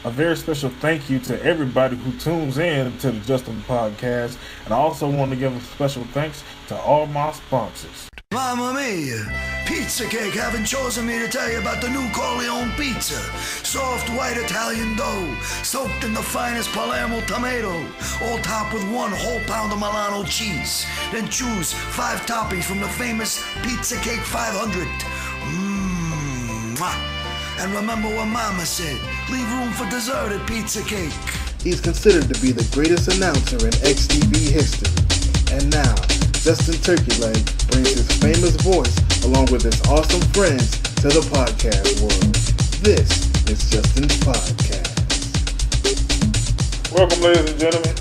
A very special thank you to everybody who tunes in to the Justin Podcast. And I also want to give a special thanks to all my sponsors. Mamma mia! Pizza Cake haven't chosen me to tell you about the new Corleone pizza. Soft white Italian dough, soaked in the finest Palermo tomato, all topped with 1 whole pound of Milano cheese. Then choose 5 toppings from the famous Pizza Cake 500. Mmm. And remember what Mama said, leave room for dessert at Pizza Cake. He's considered to be the greatest announcer in XTV history. And now, Justin Turkeyleg brings his famous voice along with his awesome friends to the podcast world. This is Justin's Podcast. Welcome, ladies and gentlemen.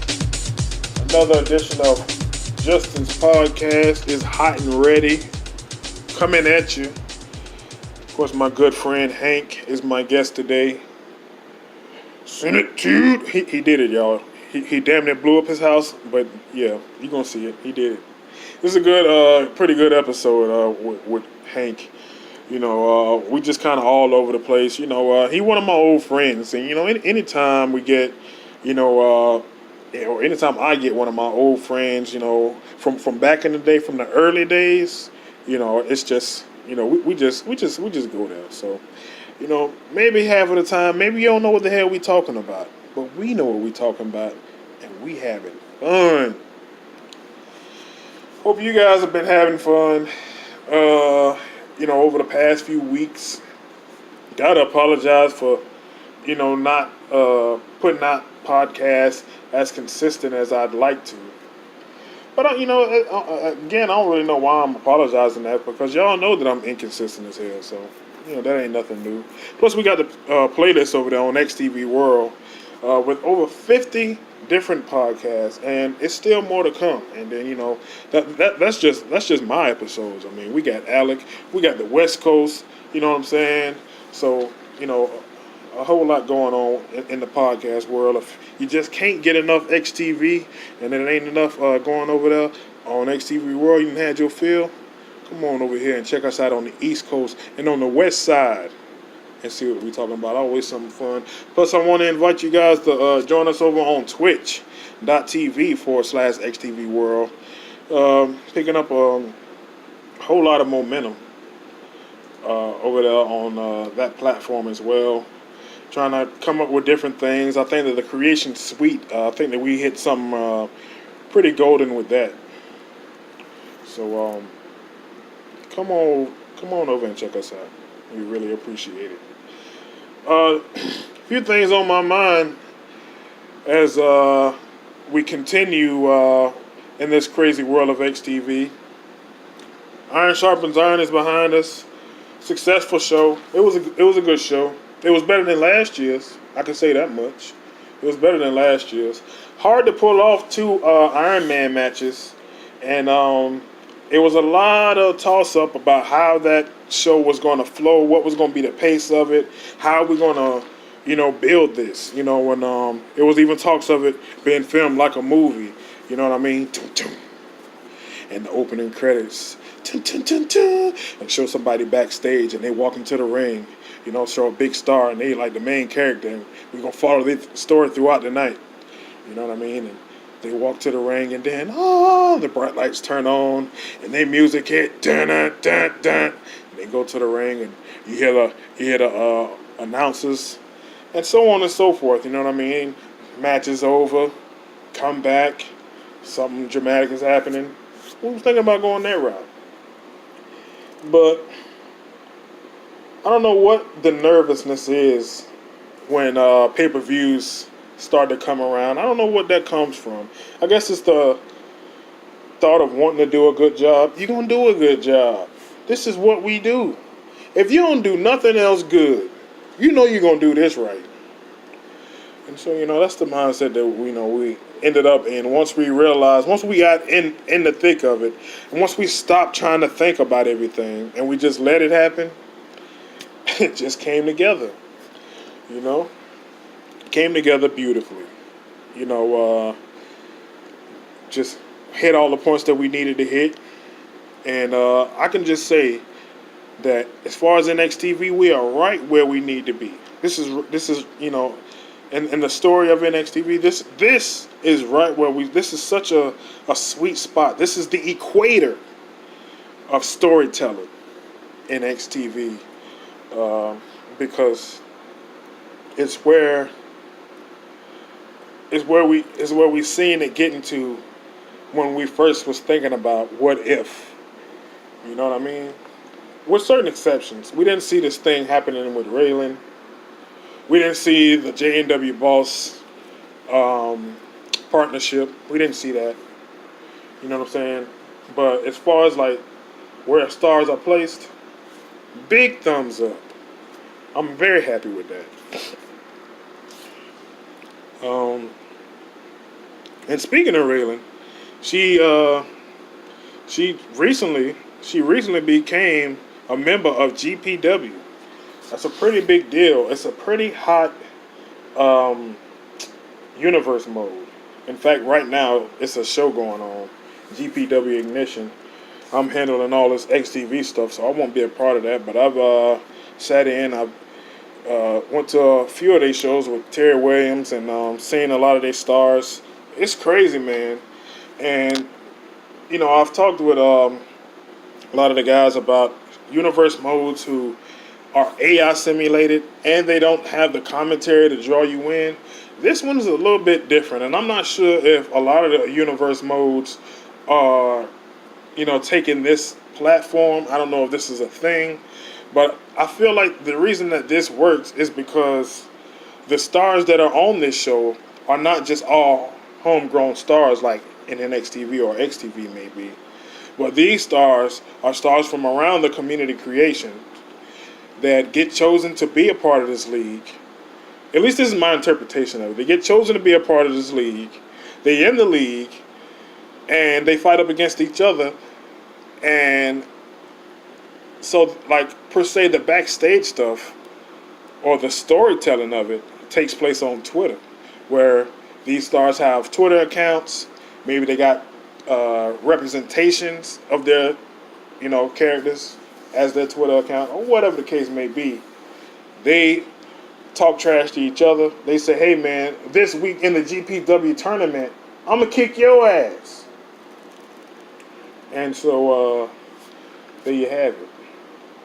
Another edition of Justin's Podcast is hot and ready, coming at you. Of course, my good friend Hank is my guest today. Send it to he did it, y'all. He damn near blew up his house, but yeah, you're gonna see it. He did it. This is a good, pretty good episode with Hank. You know, we just kind of all over the place. You know, he one of my old friends, and you know, anytime we get, or anytime I get one of my old friends, you know, from back in the day, from the early days, you know, it's just, you know, we just go there. So, you know, maybe half of the time, maybe you don't know what the hell we talking about, but we know what we talking about, and we having fun. Hope you guys have been having fun, over the past few weeks. Gotta apologize for, not putting out podcasts as consistent as I'd like to. But, again, I don't really know why I'm apologizing that, because y'all know that I'm inconsistent as hell, so, that ain't nothing new. Plus, we got the playlist over there on XTV World with over 50 different podcasts, and it's still more to come. And then that's just my episodes. I mean, we got Alec, we got the West Coast, you know what I'm saying? So a whole lot going on in the podcast world. If you just can't get enough XTV, and then it ain't enough going over there on XTV World, you had your fill, come on over here and check us out on the East Coast and on the West Side and see what we're talking about. Always something fun. Plus, I want to invite you guys to join us over on twitch.tv/XTV World. Picking up a whole lot of momentum over there on that platform as well. Trying to come up with different things. I think that the Creation Suite, I think that we hit something pretty golden with that. So come on over and check us out. We really appreciate it. A few things on my mind as we continue in this crazy world of XTV. Iron Sharpens Iron is behind us. Successful show. It was a good show. It was better than last year's. I can say that much. It was better than last year's. Hard to pull off 2 Iron Man matches, and it was a lot of toss-up about how that show was going to flow, what was going to be the pace of it, how we're going to, build this. When it was even talks of it being filmed like a movie. You know what I mean? And the opening credits. And show somebody backstage, and they walk into the ring. Show a big star, and they like the main character, and we're going to follow the story throughout the night. You know what I mean? And they walk to the ring, and then, the bright lights turn on, and their music hit, dun, dun, dun, dun. And they go to the ring, and you hear the announcers, and so on and so forth, you know what I mean? Match is over, come back, something dramatic is happening. We was thinking about going that route. But I don't know what the nervousness is when pay-per-views start to come around. I don't know what that comes from. I guess it's the thought of wanting to do a good job. You're going to do a good job. This is what we do. If you don't do nothing else good, you're going to do this right. And so, that's the mindset that we ended up in once we got in the thick of it, and once we stopped trying to think about everything and we just let it happen, it just came together. Came together beautifully. Just hit all the points that we needed to hit. And I can just say that as far as NXTV, we are right where we need to be. This is in the story of NXTV. This is right where this is such a sweet spot. This is the equator of storytelling in XTV, because it's where we seen it getting to when we first was thinking about what if. You know what I mean? With certain exceptions. We didn't see this thing happening with Raylan. We didn't see the J&W Boss partnership. We didn't see that. You know what I'm saying? But as far as like where stars are placed, big thumbs up. I'm very happy with that. And speaking of Raylan, she recently became a member of GPW. That's a pretty big deal. It's a pretty hot universe mode. In fact, right now it's a show going on, GPW Ignition. I'm handling all this XTV stuff, so I won't be a part of that. But I've sat in. I've went to a few of these shows with Terry Williams and seen a lot of their stars. It's crazy, man. And you know, I've talked with a lot of the guys about universe modes who are AI simulated and they don't have the commentary to draw you in. This one's a little bit different, and I'm not sure if a lot of the universe modes are, you know, taking this platform. I don't know if this is a thing, but I feel like the reason that this works is because the stars that are on this show are not just all homegrown stars like in NXTV or XTV maybe, but these stars are stars from around the community creation that get chosen to be a part of this league. At least this is my interpretation of it. They get chosen to be a part of this league. They in the league, and they fight up against each other. And so, like, per se, the backstage stuff or the storytelling of it takes place on Twitter, where these stars have Twitter accounts. Maybe they got representations of their, you know, characters as their Twitter account, or whatever the case may be. They talk trash to each other. They say, hey man, this week in the GPW tournament, I'm gonna kick your ass. And so there you have it.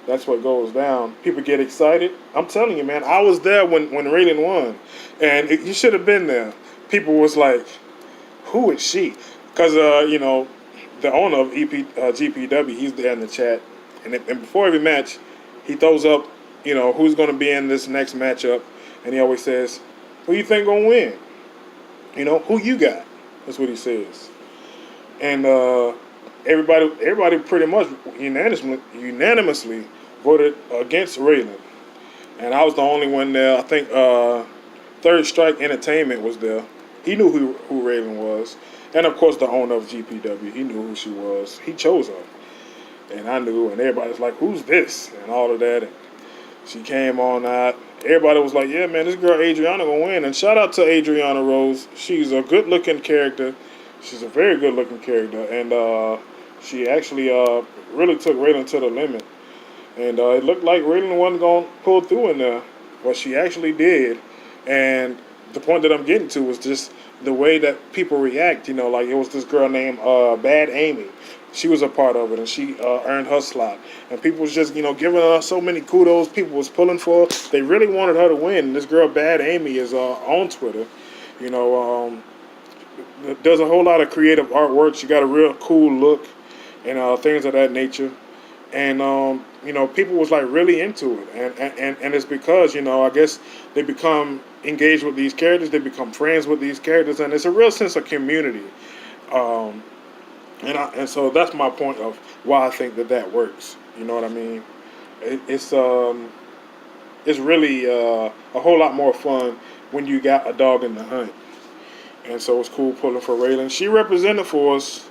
That's what goes down. People get excited. I'm telling you, man, I was there when Raylan won, and you should have been there. People was like, who is she? Because you know, the owner of GPW, he's there in the chat, and before every match, he throws up, you know, who's going to be in this next matchup, and he always says, who you think going to win? You know, who you got? That's what he says. And everybody pretty much unanimously voted against Raylan. And I was the only one there. I think Third Strike Entertainment was there. He knew who Raylan was. And, of course, the owner of GPW, he knew who she was. He chose her. And I knew, and everybody was like, who's this? And all of that. And she came on out. Everybody was like, yeah, man, this girl Adriana gonna win. And shout out to Adriana Rose. She's a good-looking character. She's a very good-looking character. And she actually really took Raylan to the limit. And it looked like Raylan wasn't going to pull through in there. But she actually did. And the point that I'm getting to was just the way that people react. You know, like it was this girl named Bad Amy. She was a part of it, and she earned her slot. And people was just, you know, giving her so many kudos. People was pulling for her. They really wanted her to win. And this girl, Bad Amy, is on Twitter. You know, does a whole lot of creative artwork. She got a real cool look and things of that nature. And, you know, people was, like, really into it. And it's because, you know, I guess they become engaged with these characters. They become friends with these characters. And it's a real sense of community. And so that's my point of why I think that works. You know what I mean? It's really a whole lot more fun when you got a dog in the hunt. And so it's cool pulling for Raylan. She represented for us.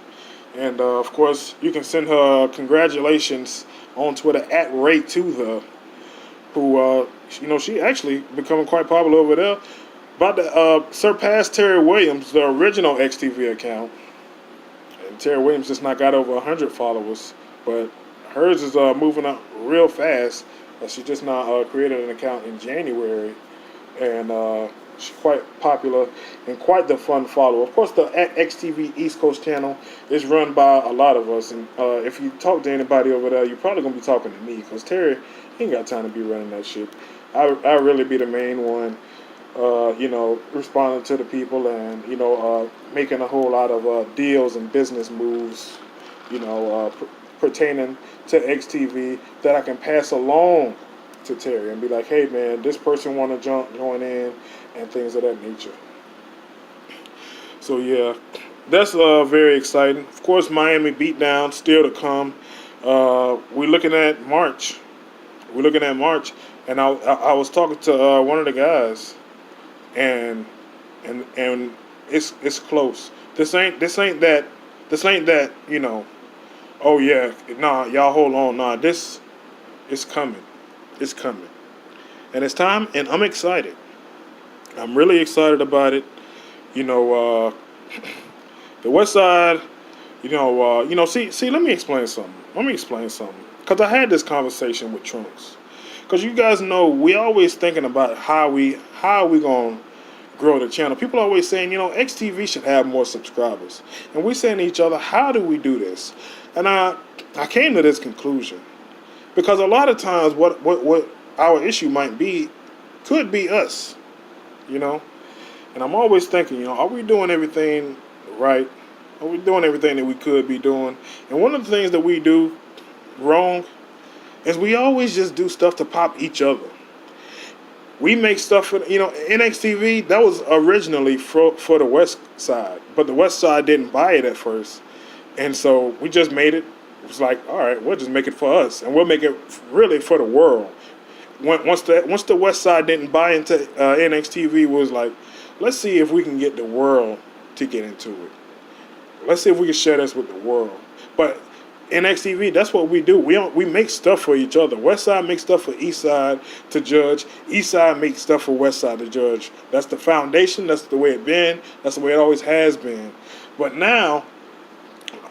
And, of course, you can send her congratulations on Twitter at Ray2the, who, you know, she actually becoming quite popular over there. About to surpass Terry Williams, the original XTV account. And Terry Williams just not got over 100 followers. But hers is moving up real fast. She just now created an account in January. And She's quite popular and quite the fun follow. Of course, the XTV East Coast channel is run by a lot of us, and if you talk to anybody over there, you're probably gonna be talking to me because Terry ain't got time to be running that shit. I really be the main one, responding to the people and making a whole lot of deals and business moves, pertaining to XTV that I can pass along to Terry and be like, hey man, this person want to join in and things of that nature. So yeah, that's very exciting. Of course, Miami Beatdown still to come. We're looking at March. And I was talking to one of the guys, and it's close. This ain't that. Oh yeah, nah, y'all hold on, nah. This is coming. It's coming, and it's time. And I'm excited. I'm really excited about it. The West Side. See. Let me explain something. Because I had this conversation with Trunks. Because you guys know we always thinking about how we gonna grow the channel. People always saying, XTV should have more subscribers, and we saying to each other, how do we do this? And I came to this conclusion because a lot of times what our issue might be could be us, And I'm always thinking, are we doing everything right? Are we doing everything that we could be doing? And one of the things that we do wrong is we always just do stuff to pop each other. We make stuff for, NXTV, that was originally for the West Side, but the West Side didn't buy it at first. And so we just made it. It was like, all right, we'll just make it for us, and we'll make it really for the world. Once the West Side didn't buy into NXTV, was like, let's see if we can get the world to get into it. Let's see if we can share this with the world. But NXTV, that's what we do. We make stuff for each other. West Side makes stuff for East Side to judge. East Side makes stuff for West Side to judge. That's the foundation. That's the way it's been. That's the way it always has been. But now,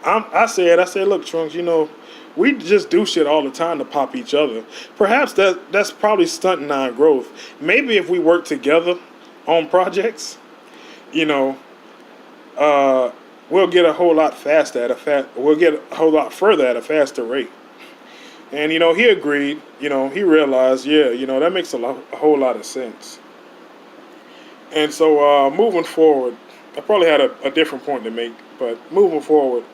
I said, look, Trunks, we just do shit all the time to pop each other. Perhaps that's probably stunting our growth. Maybe if we work together on projects, we'll get a whole lot faster we'll get a whole lot further at a faster rate. And he agreed. He realized, that makes a whole lot of sense. And so moving forward, I probably had a different point to make, but moving forward,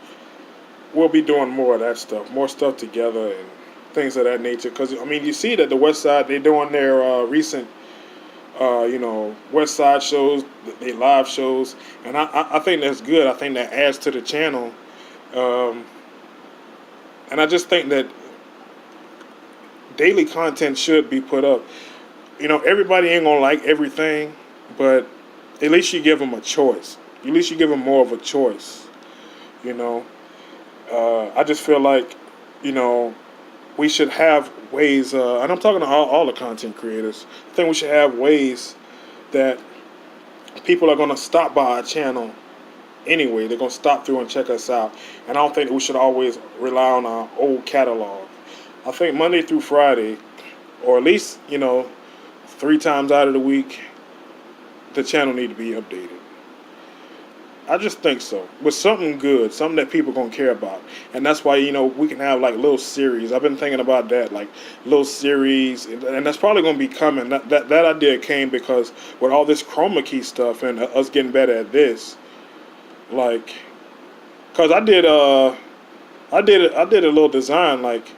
we'll be doing more of that stuff, more stuff together and things of that nature. Because you see that the West Side, they're doing their recent West Side shows, they live shows, and I think that's good. I think that adds to the channel, and I just think that daily content should be put up. Everybody ain't gonna like everything, but at least you give them a choice. At least you give them more of a choice. I just feel like, we should have ways, and I'm talking to all the content creators. I think we should have ways that people are going to stop by our channel anyway. They're going to stop through and check us out. And I don't think that we should always rely on our old catalog. I think Monday through Friday, or at least, 3 times out of the week, the channel need to be updated. I just think so. With something good, something that people gonna care about, and that's why we can have like little series. I've been thinking about that, like little series, and that's probably gonna be coming. That idea came because with all this chroma key stuff and us getting better at this, like, cause I did a little design like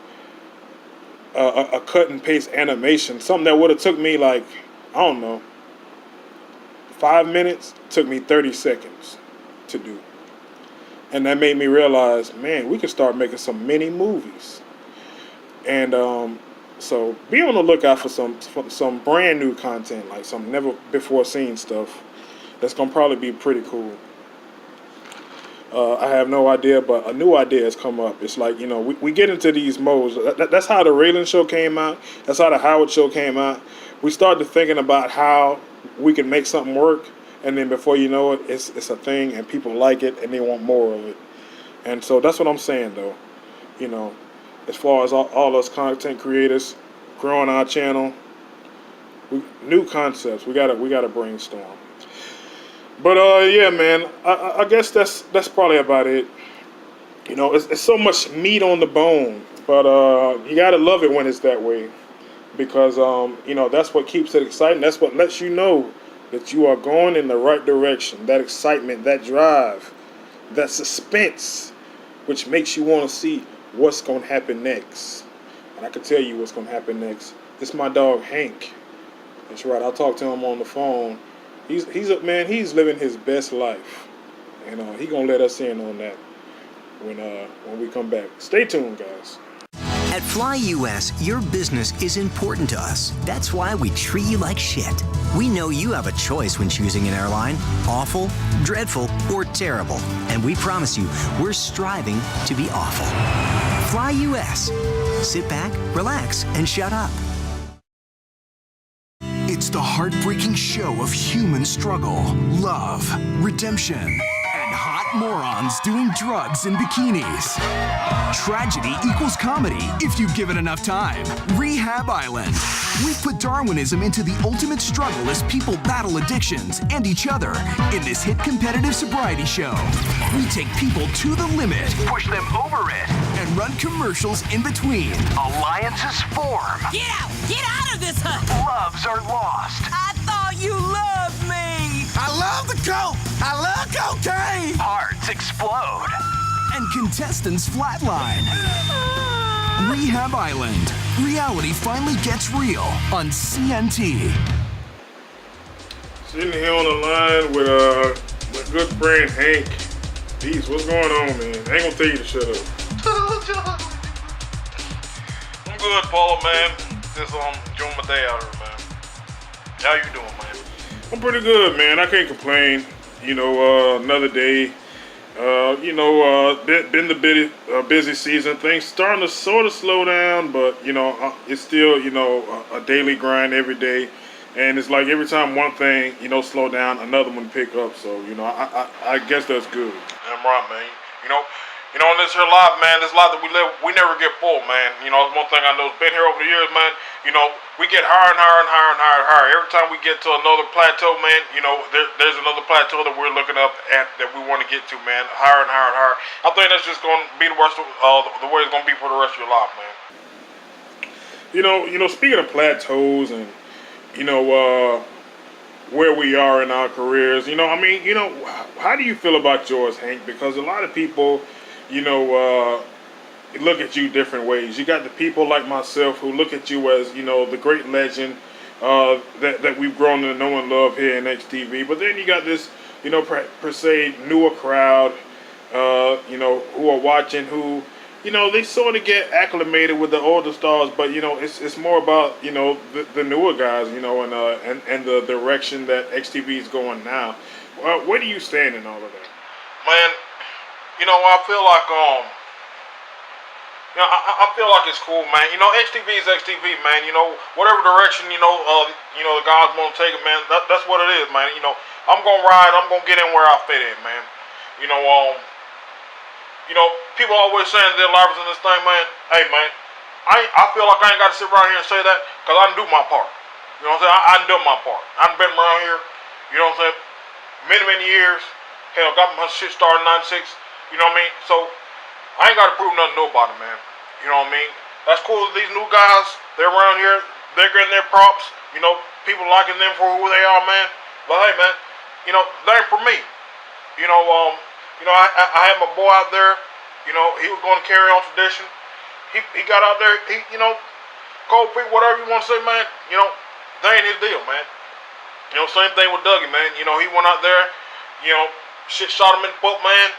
a cut and paste animation, something that would have took me like 5 minutes, took me 30 seconds to do. And that made me realize, man, we can start making some mini movies. And so be on the lookout for some brand new content, like some never before seen stuff that's gonna probably be pretty cool. I have no idea, but a new idea has come up. It's like, we get into these modes. That's how the Raylan show came out. That's how the Howard show came out. We started thinking about how we can make something work, and then before you know it, it's a thing, and people like it, and they want more of it. And so that's what I'm saying, though. As far as all us content creators growing our channel, new concepts. We gotta brainstorm. But yeah, man. I guess that's probably about it. You know, it's so much meat on the bone, but you gotta love it when it's that way, because you know, that's what keeps it exciting. That's what lets you know that you are going in the right direction. That excitement, that drive, that suspense, which makes you want to see what's going to happen next. And I can tell you what's going to happen next. It's my dog Hank. That's right. I talked to him on the phone. He's a man. He's living his best life, and he gonna let us in on that when we come back. Stay tuned, guys. At Fly US, your business is important to us. That's why we treat you like shit. We know you have a choice when choosing an airline: awful, dreadful, or terrible. And we promise you, we're striving to be awful. Fly US. Sit back, relax, and shut up. It's the heartbreaking show of human struggle, love, redemption, and hot morons doing drugs in bikinis. Tragedy equals comedy if you give it enough time. Rehab Island. We've put Darwinism into the ultimate struggle as people battle addictions and each other in this hit competitive sobriety show. We take people to the limit, push them over it, and run commercials in between. Alliances form. Get out! Get out of this hut! Loves are lost. I thought you loved me! I love the coke! I love cocaine! Hearts explode. And contestants flatline. Rehab Island. Reality finally gets real on CNT. Sitting here on the line with my good friend Hank. Peace, what's going on, man? I ain't gonna tell you to shut up. I'm good, Paula, man. Just enjoying my day out here, man. How you doing, man? I'm pretty good, man. I can't complain. You know, another day. Been the busy season. Things starting to sort of slow down, but it's still a daily grind every day. And it's like every time one thing slow down, another one pick up. So I guess that's good. Damn right, man. In this here life, man, this life that we live, we never get full, man. It's one thing I know. It's been here over the years, man. We get higher and higher and higher and higher and higher. Every time we get to another plateau, man, there's another plateau that we're looking up at that we want to get to, man. Higher and higher and higher. I think that's just going to be the way it's going to be for the rest of your life, man. Speaking of plateaus and where we are in our careers, how do you feel about yours, Hank? Because a lot of people, look at you different ways. You got the people like myself who look at you as, the great legend that we've grown to know and love here in XTV. But then you got this, per se, newer crowd, who are watching, who, they sort of get acclimated with the older stars, but it's more about the newer guys, and the direction that XTV is going now. Where do you stand in all of that? Man, I feel like I feel like it's cool, man. XTV is XTV, man. Whatever direction the guys want to take it, man. That's what it is, man. I'm gonna ride. I'm gonna get in where I fit in, man. People always saying they're livers in this thing, man. Hey, man, I feel like I ain't got to sit around here and say that because I done do my part. You know what I'm saying? I done done my part. I done been around here, you know what I'm saying, many years. Hell, got my shit started in 96. You know what I mean? So I ain't got to prove nothing to nobody, man. You know what I mean? That's cool. These new guys, they're around here. They're getting their props. People liking them for who they are, man. But hey, man, that ain't for me. I had my boy out there. He was going to carry on tradition. He got out there. Cold feet, whatever you want to say, man. That ain't his deal, man. Same thing with Dougie, man. He went out there. Shit shot him in the foot, man.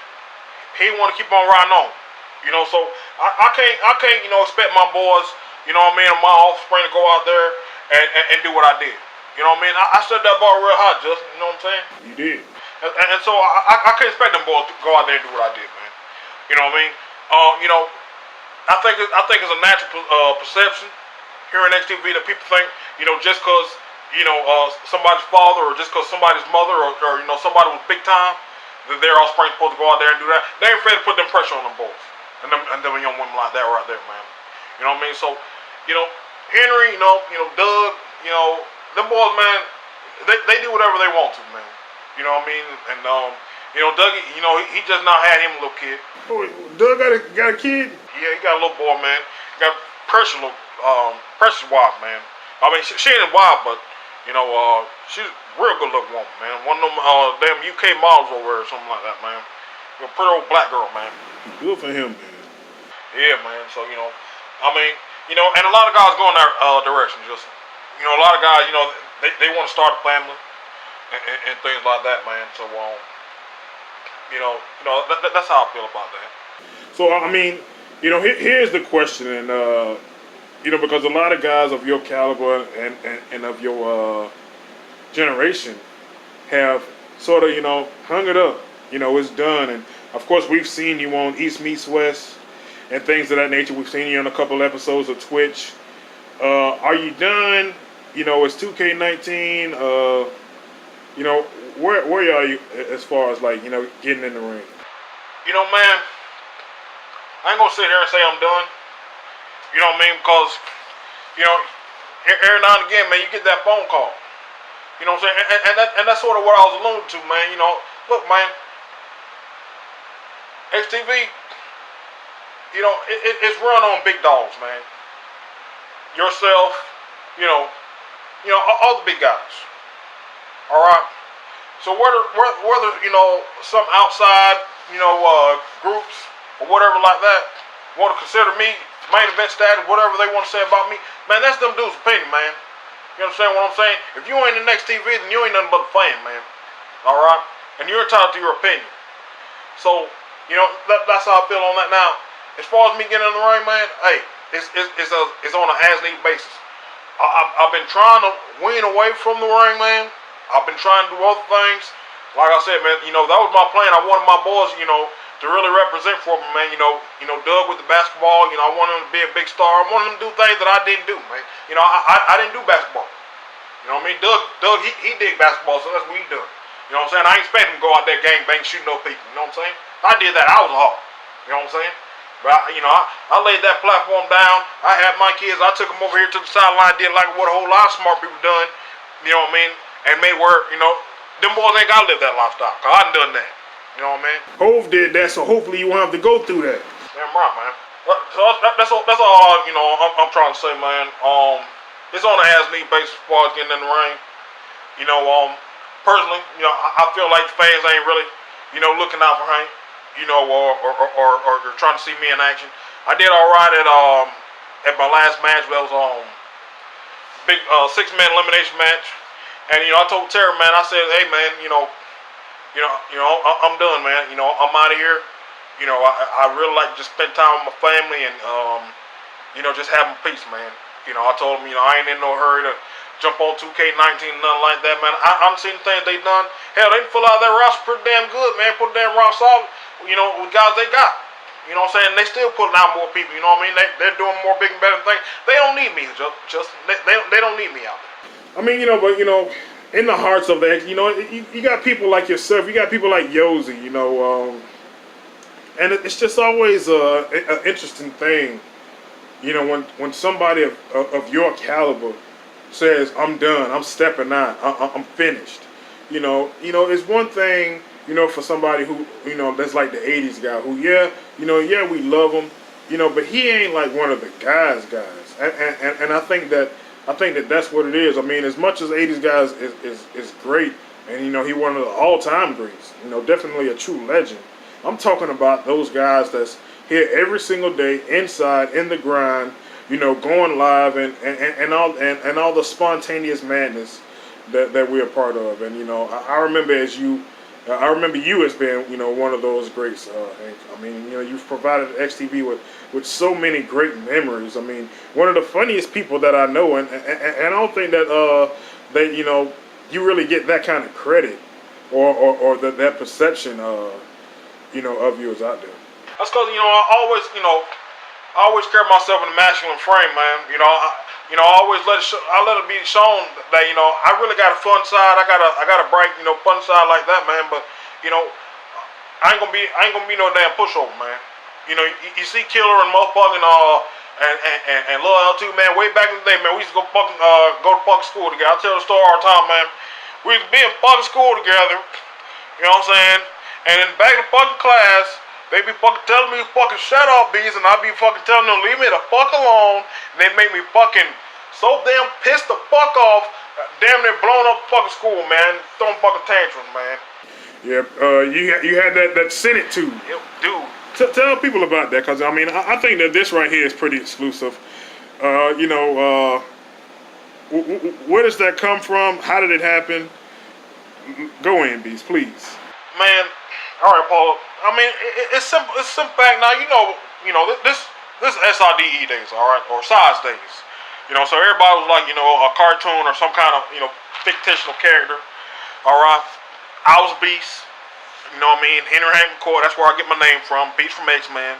He want to keep on riding on. So I can't, expect my boys, and my offspring to go out there and do what I did. I set that bar real high, Justin. You know what I'm saying? You did. And so I can't expect them boys to go out there and do what I did, man. You know what I mean? I think it's a natural perception here in XTV that people think, just because somebody's father or just because somebody's mother or somebody was big time, that their offspring supposed to go out there and do that. They ain't afraid to put them pressure on them boys and them young women like that right there, man. You know what I mean? So, Henry, Doug, them boys, man, they do whatever they want to, man. You know what I mean? And Dougie, he just now had him a little kid. Oh, Doug got a kid? Yeah, he got a little boy, man. Got precious wife, man. I mean, she ain't his wife, but she's a real good looking woman, man. One of them damn UK models over there or something like that, man. A pretty old black girl, man. Good for him, man. Yeah, man. So and a lot of guys go in that direction. Just a lot of guys, they want to start a family and things like that, man. So that's how I feel about that. So I mean, here's the question, and because a lot of guys of your caliber and of your generation have sort of hung it up. It's done, and of course we've seen you on East Meets West and things of that nature. We've seen you on a couple episodes of Twitch. Are you done? It's 2K19. Where are you as far as getting in the ring? Man, I ain't gonna sit here and say I'm done. You know what I mean? Because every now and again, man, you get that phone call. You know what I'm saying? And that's sort of what I was alluding to, man. Look, man, XTV, it's run on big dogs, man. Yourself, all the big guys. All right. So whether some outside, groups or whatever like that want to consider me main event status, whatever they want to say about me, man, that's them dudes' opinion, man. You understand what I'm saying? If you ain't in XTV, then you ain't nothing but a fan, man. All right. And you're entitled to your opinion. So that's how I feel on that. Now, as far as me getting in the ring, man, hey, it's on an as-need basis. I've been trying to wean away from the ring, man. I've been trying to do other things. Like I said, man, that was my plan. I wanted my boys, to really represent for me, man. Doug with the basketball. I wanted him to be a big star. I wanted him to do things that I didn't do, man. I didn't do basketball. You know what I mean? Doug, he did basketball, so that's what he done. You know what I'm saying? I ain't expect him to go out there gang bang shooting no people. You know what I'm saying? I did that. I was hard. You know what I'm saying? But I laid that platform down. I had my kids. I took them over here to the sideline. Did like what a whole lot of smart people done. You know what I mean? And made work. Them boys ain't gotta live that lifestyle. Cause I done that. You know what I mean? Hove did that, so hopefully you won't have to go through that. Damn right, man. So that's all. I'm trying to say, man. It's on an as-need basis as far as getting in the ring. Personally, I feel like the fans ain't really, looking out for Hank. Or trying to see me in action. I did all right at my last match. That was big 6-man elimination match. And I told Terry, man, I said, hey, man, I'm done, man. I'm out of here. I really like to just spend time with my family and just having peace, man. I told him, I ain't in no hurry to jump on 2K19 and nothing like that, man. I'm seeing things they done. Hell, they fill out that roster pretty damn good, man. Put a damn roster solid. With guys they got. You know what I'm saying? They still putting out more people. You know what I mean? They're doing more big and better things. They don't need me. They don't need me out there. I mean, but in the hearts of the, you got people like yourself. You got people like Yosi. And it's just always an interesting thing. When somebody of your caliber says, "I'm done. I'm stepping out. I'm finished." It's one thing. For somebody who, that's like the 80s guy who, we love him, but he ain't like one of the guys. And I think that's what it is. I mean, as much as 80s guys is great, and, he one of the all-time greats, definitely a true legend. I'm talking about those guys that's here every single day, inside, in the grind, going live and all the spontaneous madness that we're a part of. And, I remember you as being, one of those greats, Hank. I mean, you've provided XTV with so many great memories. I mean, one of the funniest people that I know, and I don't think that you really get that kind of credit or that perception, of you as out there. That's because I always carry myself in a masculine frame, man. I always let it be shown that I really got a fun side. I got a bright fun side like that, man. But I ain't gonna be no damn pushover, man. You see Killer and motherfucking And Lil L too, man. Way back in the day, man, we used to go to fucking school together. I tell the story all the time, man. We used to be in fucking school together. You know what I'm saying? And in back in fucking class, they be fucking telling me fucking shut up, bees, and I be fucking telling them leave me the fuck alone. And they make me fucking so damn pissed the fuck off, damn near blown up fucking school, man. Throwing fucking tantrums, man. Yeah, you had that Senate too. Yep, dude. Tell people about that, because I mean, I think that this right here is pretty exclusive. Where does that come from? How did it happen? Go in, Beast, please. Man, all right, Paul. I mean, it's simple. It's simple fact. Now, this SIDE days, all right, or size days. So everybody was like, a cartoon or some kind of, fictional character. All right, I was Beast. You know what I mean? Henry Hank McCoy, that's where I get my name from. Beast from X-Men.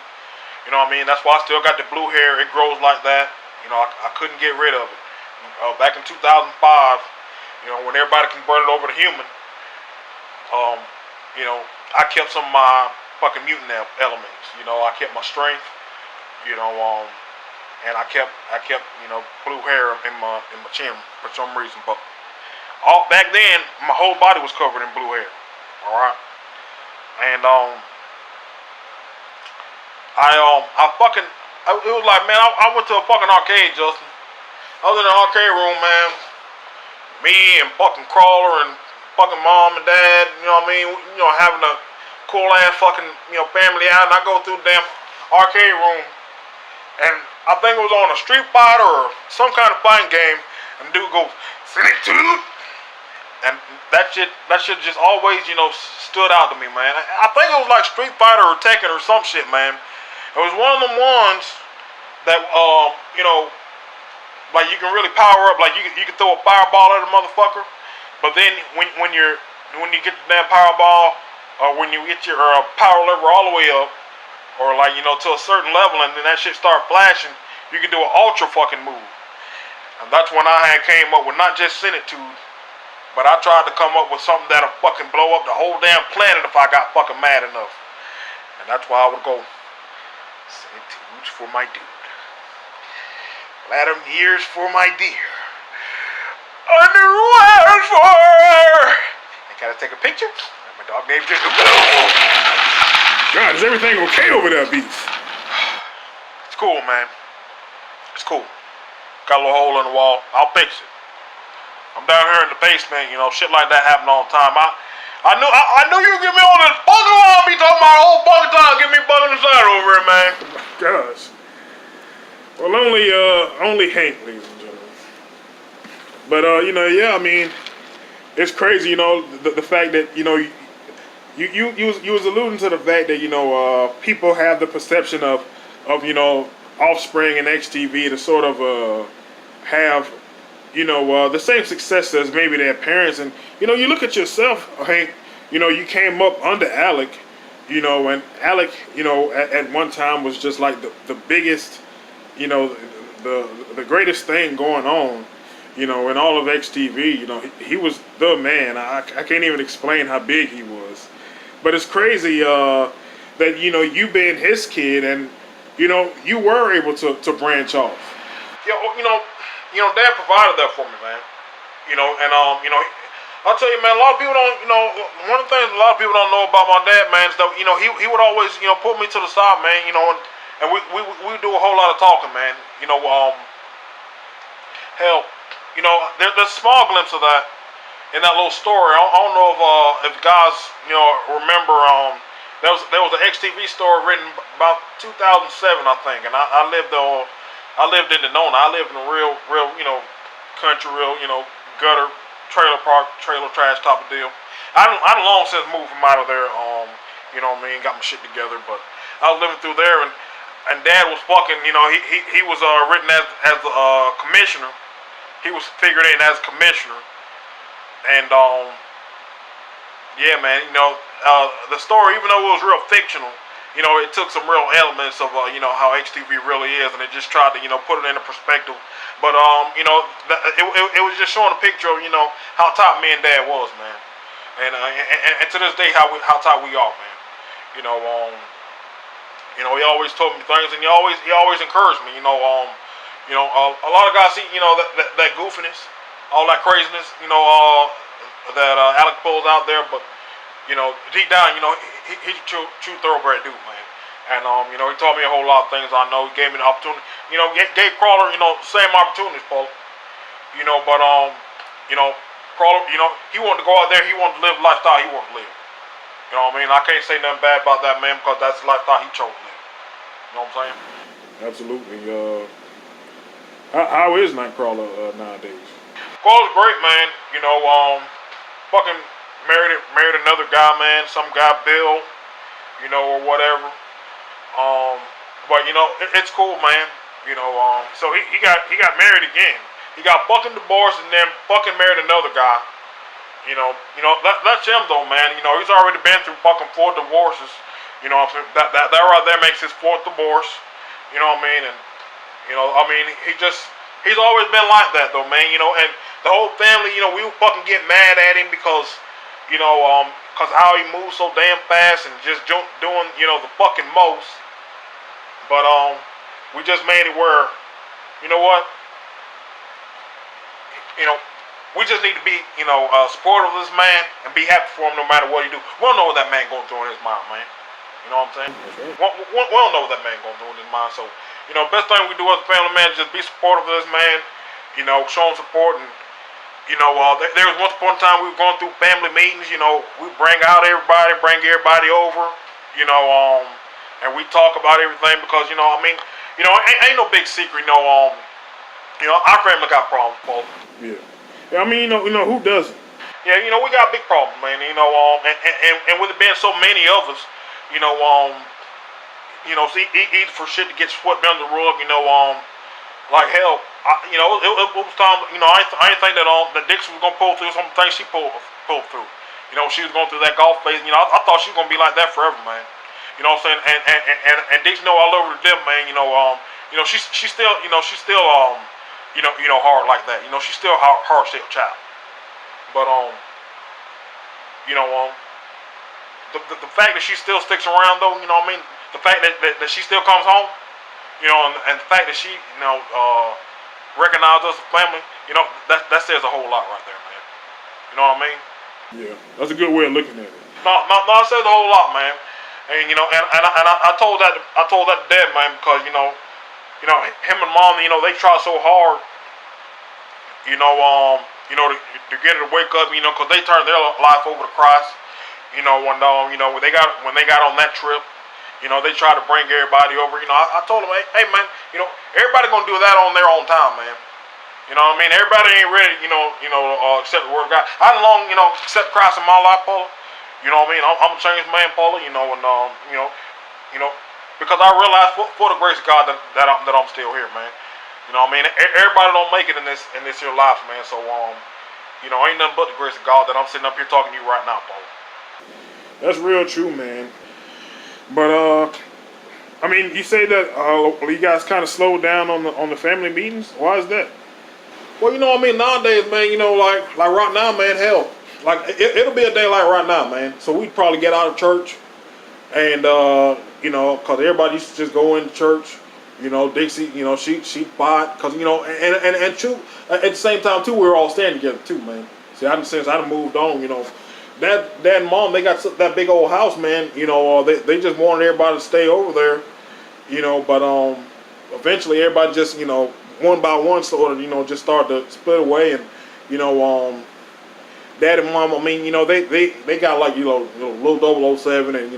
You know what I mean? That's why I still got the blue hair. It grows like that. I couldn't get rid of it. Back in 2005, when everybody converted over to human, I kept some of my fucking mutant elements. I kept my strength, and I kept blue hair in my chin for some reason. But back then, my whole body was covered in blue hair. All right. And it was like, man, I went to a fucking arcade, Justin. I was in an arcade room, man. Me and fucking Crawler and fucking mom and dad, having a cool ass fucking, family out, and I go through the damn arcade room, and I think it was on a Street Fighter or some kind of fighting game, and the dude goes, "Send it to." And that shit just always, stood out to me, man. I think it was like Street Fighter or Tekken or some shit, man. It was one of them ones that, like you can really power up. Like you can throw a fireball at a motherfucker, but then when you get the damn powerball, or when you get your power level all the way up, or like to a certain level, and then that shit start flashing, you can do an ultra fucking move. And that's when I had came up with not just Senitude, but I tried to come up with something that'll fucking blow up the whole damn planet if I got fucking mad enough. And that's why I would go, Senitudes for my dude. Latham years for my dear. Underwear for her. And can I take a picture? My dog named Jacob. God, is everything okay over there, Beast? It's cool, man. It's cool. Got a little hole in the wall. I'll fix it. I'm down here in the basement, shit like that happen all the time. I knew you would get me on this fucking line, be talking about the whole fucking time, get me bugging inside over here, man. Gosh. Well, only Hank, ladies and gentlemen. But I mean, it's crazy, the fact that you was alluding to the fact that people have the perception of Offspring and XTV to sort of have the same success as maybe their parents. And you look at yourself, Hank, you came up under Alec, and Alec at one time was just like the biggest, the greatest thing going on, in all of XTV. He was the man. I can't even explain how big he was. But it's crazy that you being his kid, and you were able to branch off. Dad provided that for me, man. I'll tell you, man, a lot of people don't, one of the things a lot of people don't know about my dad, man, is that, he would always, put me to the side, man, and we do a whole lot of talking, man. Hell, there's a small glimpse of that in that little story. I don't know if guys, remember, there was an XTV story written about 2007, I think, and I lived in Denona. I lived in a real, country, real, gutter, trailer park, trailer trash type of deal. I done long since moved from out of there, got my shit together, but I was living through there, and Dad was fucking, he was written as a commissioner. He was figured in as a commissioner, and yeah, man, the story, even though it was real fictional, it took some real elements of, how XTV really is, and it just tried to, put it into perspective. But, it was just showing a picture of, how tight me and Dad was, man. And to this day, how tight we are, man. You know, he always told me things, and he always encouraged me. A lot of guys see, that goofiness, all that craziness, that Alec pulls out there, but deep down, he's a true thoroughbred dude, man. And he taught me a whole lot of things. I know he gave me the opportunity. Gave Crawler, same opportunities, Paul. But Crawler, he wanted to go out there. He wanted to live the lifestyle he wanted to live. You know what I mean? I can't say nothing bad about that man because that's the lifestyle he chose to live. You know what I'm saying? Absolutely. How is Nightcrawler nowadays? Crawler's great, man. Fucking married another guy, man. Some guy, Bill, or whatever. But it's cool, man. So he got married again. He got fucking divorced and then fucking married another guy. That's him though, man. He's already been through fucking 4 divorces. That right there makes his 4th divorce. You know what I mean? And he's always been like that though, man. And the whole family, we would fucking get mad at him because cause how he moves so damn fast and just doing, the fucking most. But we just made it where, you know what? We just need to be, supportive of this man and be happy for him no matter what he do. We don't know what that man going through in his mind, man. You know what I'm saying? Okay. We don't know what that man going through in his mind. So, best thing we do as a family, man, is just be supportive of this man. Show him support. And, there was once upon a time we were going through family meetings. We bring everybody over. And we talk about everything because, ain't no big secret. Our family got problems, Paul. Yeah. I mean, who doesn't? Yeah, we got big problems, man. And with it being so many of us, either for shit to get swept under the rug, like hell, it was time. I didn't think that Dixie was gonna pull through some things she pulled through. She was going through that golf phase. I thought she was gonna be like that forever, man. You know what I'm saying? And Dixie know I love her to death, man. She's still hard like that. She's still a hard-shelled child. But the fact that she still sticks around, though, the fact that she still comes home, and the fact that she, recognizes us as family, that says a whole lot right there, man. You know what I mean? Yeah, that's a good way of looking at it. No, it says a whole lot, man. And I told that to Dad, man, because him and Mom, they try so hard, to get her to wake up, because they turned their life over to Christ, when they got on that trip, they try to bring everybody over. I told them, hey man, everybody gonna do that on their own time, man. You know what I mean? Everybody ain't ready, accept the word of God. I done long, accept Christ in my life, Paula. You know what I mean? I'm a changed man, Paula. Because I realize for the grace of God that I'm still here, man. You know what I mean? Everybody don't make it in this here life, man. So ain't nothing but the grace of God that I'm sitting up here talking to you right now, Paula. That's real true, man. But you say that you guys kind of slowed down on the family meetings. Why is that? Well, nowadays, man, like right now, man, hell, like it'll be a day like right now, man. So we'd probably get out of church, and cause everybody used to just go into church. Dixie, she'd fight, cause and true at the same time too, we were all staying together too, man. See, since I done moved on, Dad and Mom, they got that big old house, man. They just wanted everybody to stay over there, but eventually everybody just one by one sort of just started to split away, and Dad and Mom, they got like little 007, and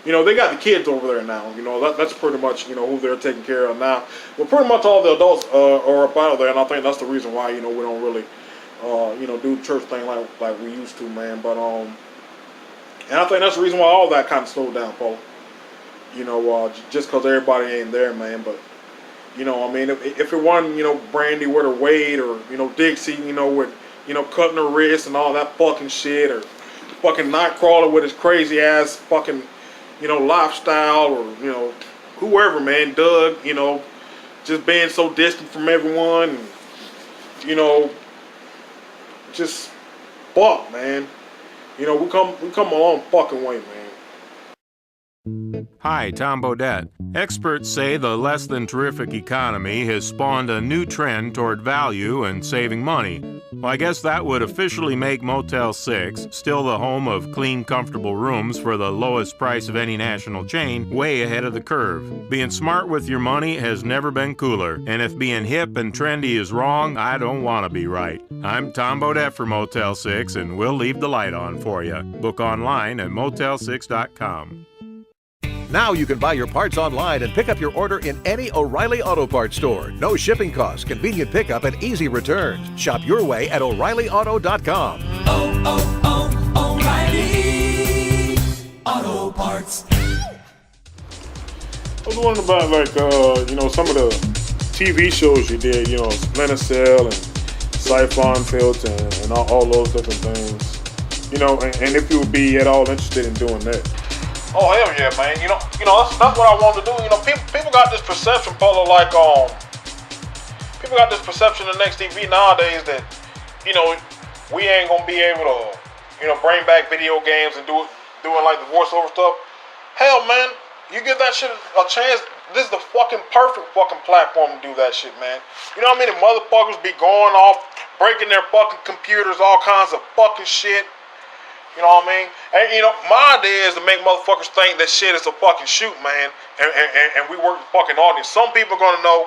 they got the kids over there now. That's pretty much who they're taking care of now. But pretty much all the adults are up out of there, and I think that's the reason why we don't really do the church thing like we used to, man. But and I think that's the reason why all that kind of slowed down, Paul. Just because everybody ain't there, man. But if it wasn't Brandy with her weight, or Dixie with cutting her wrist and all that fucking shit, or fucking Nightcrawler with his crazy ass fucking lifestyle, or whoever, man, Doug, just being so distant from everyone, and, just fuck, man. We come a long fucking way, man. Hi, Tom Bodette. Experts say the less than terrific economy has spawned a new trend toward value and saving money. Well, I guess that would officially make Motel 6, still the home of clean, comfortable rooms for the lowest price of any national chain, way ahead of the curve. Being smart with your money has never been cooler, and if being hip and trendy is wrong, I don't want to be right. I'm Tom Bodette for Motel 6, and we'll leave the light on for you. Book online at motel6.com. Now you can buy your parts online and pick up your order in any O'Reilly Auto Parts store. No shipping costs, convenient pickup, and easy returns. Shop your way at O'ReillyAuto.com. O'Reilly Auto Parts. I was wondering about some of the TV shows you did, Splinter Cell and Siphon Filter and all those different things. And if you would be at all interested in doing that. Oh hell yeah, man! That's what I want to do. People got this perception, Polo, people got this perception of Next TV nowadays that we ain't gonna be able to bring back video games and doing like the voiceover stuff. Hell, man, you give that shit a chance. This is the fucking perfect fucking platform to do that shit, man. You know how many motherfuckers be going off, breaking their fucking computers, all kinds of fucking shit. You know what I mean? And my idea is to make motherfuckers think that shit is a fucking shoot, man. And we work the fucking audience. Some people are gonna know,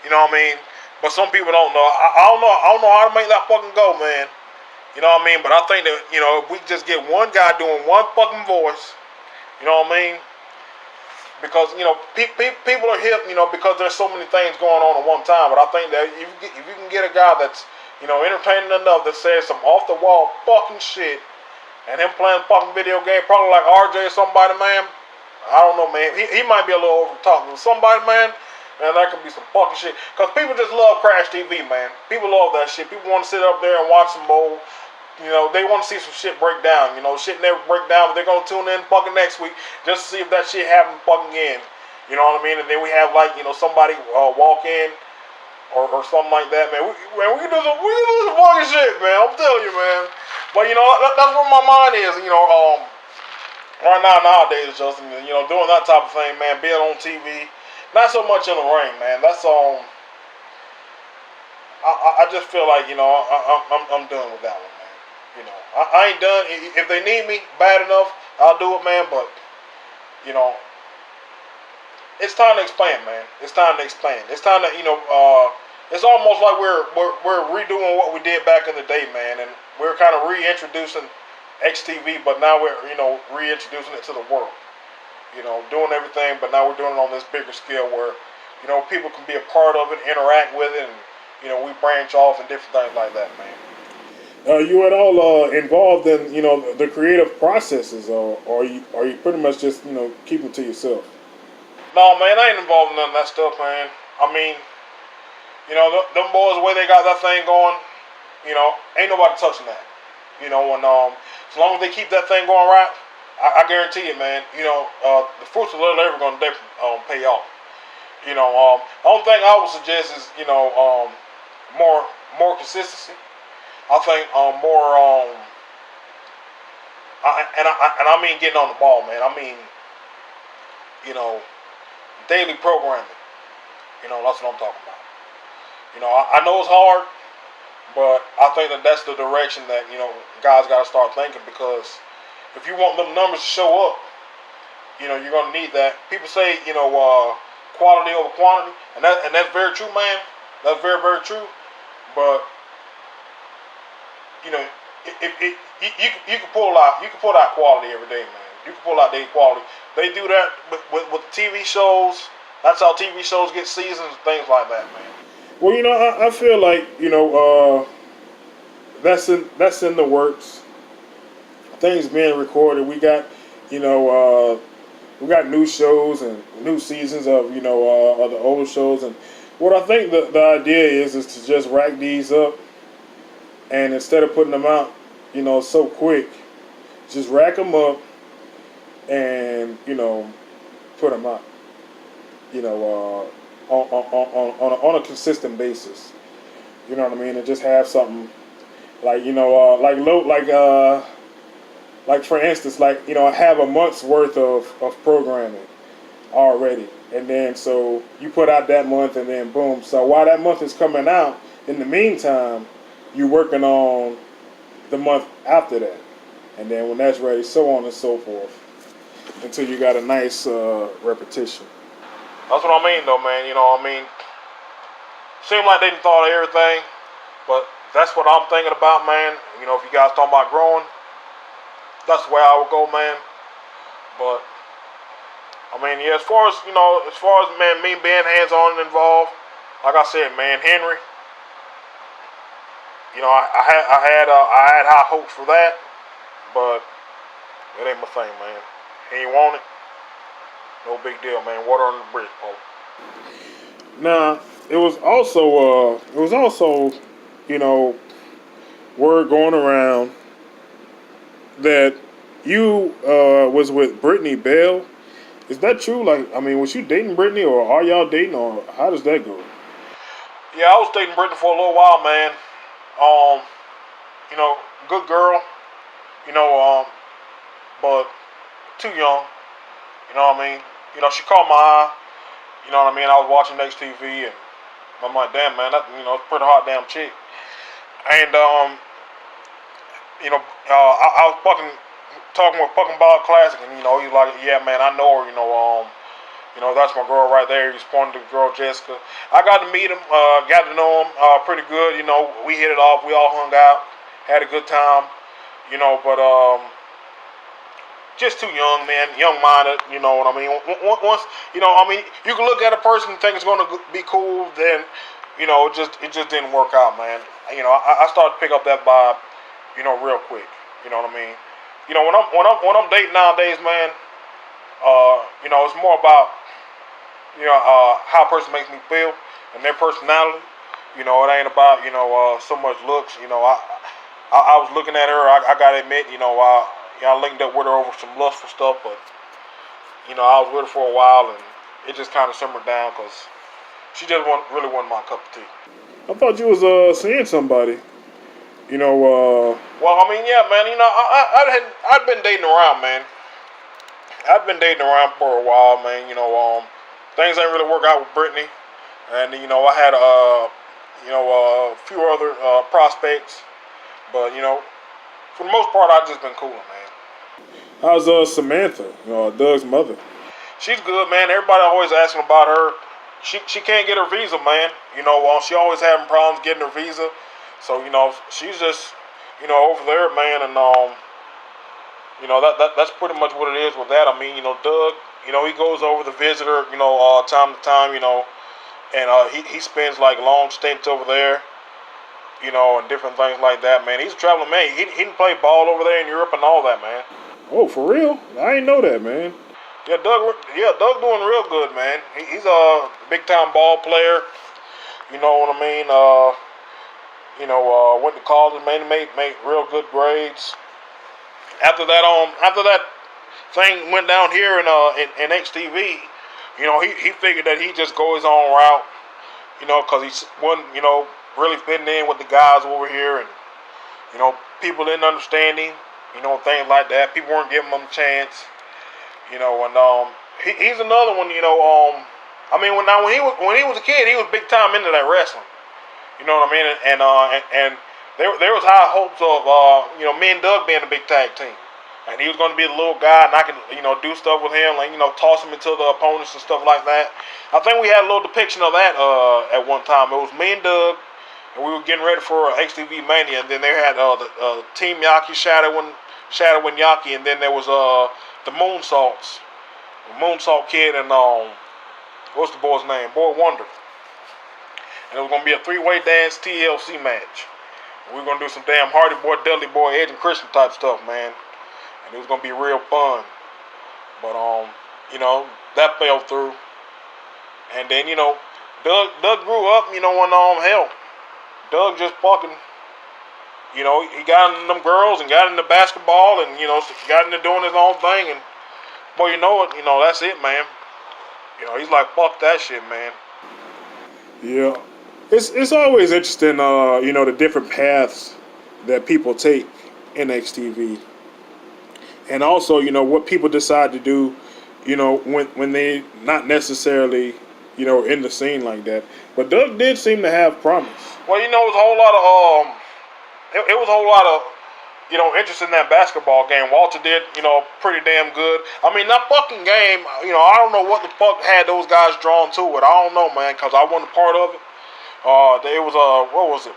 you know what I mean? But some people don't know. I don't know how to make that fucking go, man. You know what I mean? But I think that, if we just get one guy doing one fucking voice, you know what I mean? Because, people are hip, because there's so many things going on at one time. But I think that if you can get a guy that's, entertaining enough that says some off the wall fucking shit, and him playing fucking video game, probably like RJ or somebody, man. I don't know, man. He might be a little over the top, but somebody, man, that could be some fucking shit. Because people just love Crash TV, man. People love that shit. People want to sit up there and watch some old, they want to see some shit break down. Shit never break down, but they're going to tune in fucking next week just to see if that shit happened fucking again. You know what I mean? And then we have, somebody walk in or something like that, man. We can do some fucking shit, man. I'm telling you, man. But that's where my mind is. Right now nowadays, Justin, doing that type of thing, man, being on TV, not so much in the ring, man. That's I just feel like I'm done with that one, man. I ain't done. If they need me bad enough, I'll do it, man. But it's time to expand, man. It's time to expand. It's time to it's almost like we're redoing what we did back in the day, man, and we're kind of reintroducing XTV, but now we're reintroducing it to the world. Doing everything, but now we're doing it on this bigger scale where people can be a part of it, interact with it, and we branch off and different things like that, man. Are you at all involved in the creative processes, or are you pretty much just keeping to yourself? No, man, I ain't involved in none of that stuff, man. I mean, them boys, the way they got that thing going, ain't nobody touching that. And as long as they keep that thing going right, I guarantee it, man. The fruits of little ever gonna definitely pay off. The only thing I would suggest is more consistency. I think more I mean getting on the ball, man. I mean daily programming. That's what I'm talking about. I know it's hard, but I think that's the direction that guys got to start thinking, because if you want them numbers to show up, you're gonna need that. People say quality over quantity, and that's very true, man. That's very, very true. But you can pull out quality every day, man. You can pull out daily quality. They do that with the TV shows. That's how TV shows get seasons and things like that, man. Well, I feel like that's in the works. Things being recorded. We got we got new shows and new seasons of of the old shows, and what I think the idea is to just rack these up, and instead of putting them out so quick, just rack them up and put them out on a consistent basis. You know what I mean? And just have something like like for instance, like, you know, have a month's worth of programming already. And then so you put out that month and then boom. So while that month is coming out, in the meantime, you're working on the month after that. And then when that's ready, so on and so forth, until you got a nice repetition. That's what I mean, though, man. You know, I mean, seemed like they done thought of everything, but that's what I'm thinking about, man. You know, if you guys talking about growing, that's the way I would go, man. But I mean, yeah, as far as man, me being hands-on and involved, like I said, man, Henry. You know, I had high hopes for that, but it ain't my thing, man. He ain't want it. No big deal, man. Water on the bridge, Paul. Now, it was also, you know, word going around that you was with Brittany Bell. Is that true? Like, I mean, was you dating Brittany, or are y'all dating, or how does that go? Yeah, I was dating Brittany for a little while, man. You know, good girl. You know, but too young. You know what I mean? You know, she caught my eye. You know what I mean? I was watching Next TV, and I'm like, damn, man, that, you know, it's a pretty hot damn chick. And you know, I was talking with fucking Bob Classic, and you know, he's like, yeah, man, I know her. You know, that's my girl right there. He's pointing to the girl Jessica. I got to meet him, got to know him pretty good. You know, we hit it off. We all hung out, had a good time. You know, but just too young, man, young-minded. You know what I mean? Once, you know, I mean, you can look at a person and think it's going to be cool. Then, you know, it just didn't work out, man. You know, I started to pick up that vibe, you know, real quick. You know what I mean? You know, when I'm dating nowadays, man, you know, it's more about, you know, how a person makes me feel and their personality. You know, it ain't about, you know, so much looks. You know, I was looking at her. I gotta admit, you know, I linked up with her over some lustful stuff, but you know, I was with her for a while, and it just kind of simmered down because she just really wasn't my cup of tea. I thought you was seeing somebody. You know. Well, I mean, yeah, man. You know, I'd been dating around, man. I'd been dating around for a while, man. You know, things ain't really work out with Brittany, and you know, I had you know, a few other prospects, but you know, for the most part, I've just been cooling, man. How's Samantha, Doug's mother? She's good, man. Everybody always asking about her. She can't get her visa, man. You know, she always having problems getting her visa. So, you know, she's just, you know, over there, man. And, you know, that's pretty much what it is with that. I mean, you know, Doug, you know, he goes over to visit her, you know, time to time, you know. And he spends, like, long stints over there, you know, and different things like that, man. He's a traveling man. He can play ball over there in Europe and all that, man. Oh, for real? I didn't know that, man. Yeah, Doug doing real good, man. He's a big-time ball player. You know what I mean? You know, went to college, made real good grades. After that thing went down here in XTV, you know, he figured that he'd just go his own route, you know, because he wasn't, you know, really fitting in with the guys over here, and you know, people didn't understand him, you know, things like that. People weren't giving him a chance. You know, and he's another one. You know, I mean, when he was a kid, he was big time into that wrestling. You know what I mean? And there was high hopes of you know, me and Doug being a big tag team, and he was going to be the little guy, and I could, you know, do stuff with him, like, you know, toss him into the opponents and stuff like that. I think we had a little depiction of that at one time. It was me and Doug, and we were getting ready for XTV Mania, and then they had the Team Yaki shadowing Yaki, and then there was the Moonsault Kid, and what's the boy's name? Boy Wonder. And it was gonna be a 3-way dance TLC match. And we were gonna do some damn Hardy Boy, Dudley Boy, Edge and Christian type stuff, man. And it was gonna be real fun. But you know, that fell through. And then, you know, Doug grew up, you know, when hell, Doug just fucking, you know, he got into them girls and got into basketball, and you know, got into doing his own thing, and boy, you know it, you know, that's it, man. You know, he's like, fuck that shit, man. Yeah, it's always interesting, you know, the different paths that people take in XTV. and also, you know, what people decide to do, you know, when they not necessarily, you know, in the scene like that. But Doug did seem to have promise. Well, you know, it was a whole lot of it was a whole lot of, you know, interest in that basketball game. Walter did, you know, pretty damn good. I mean, that fucking game, you know, I don't know what the fuck had those guys drawn to it. I don't know, man, because I wasn't a part of it. It was what was it?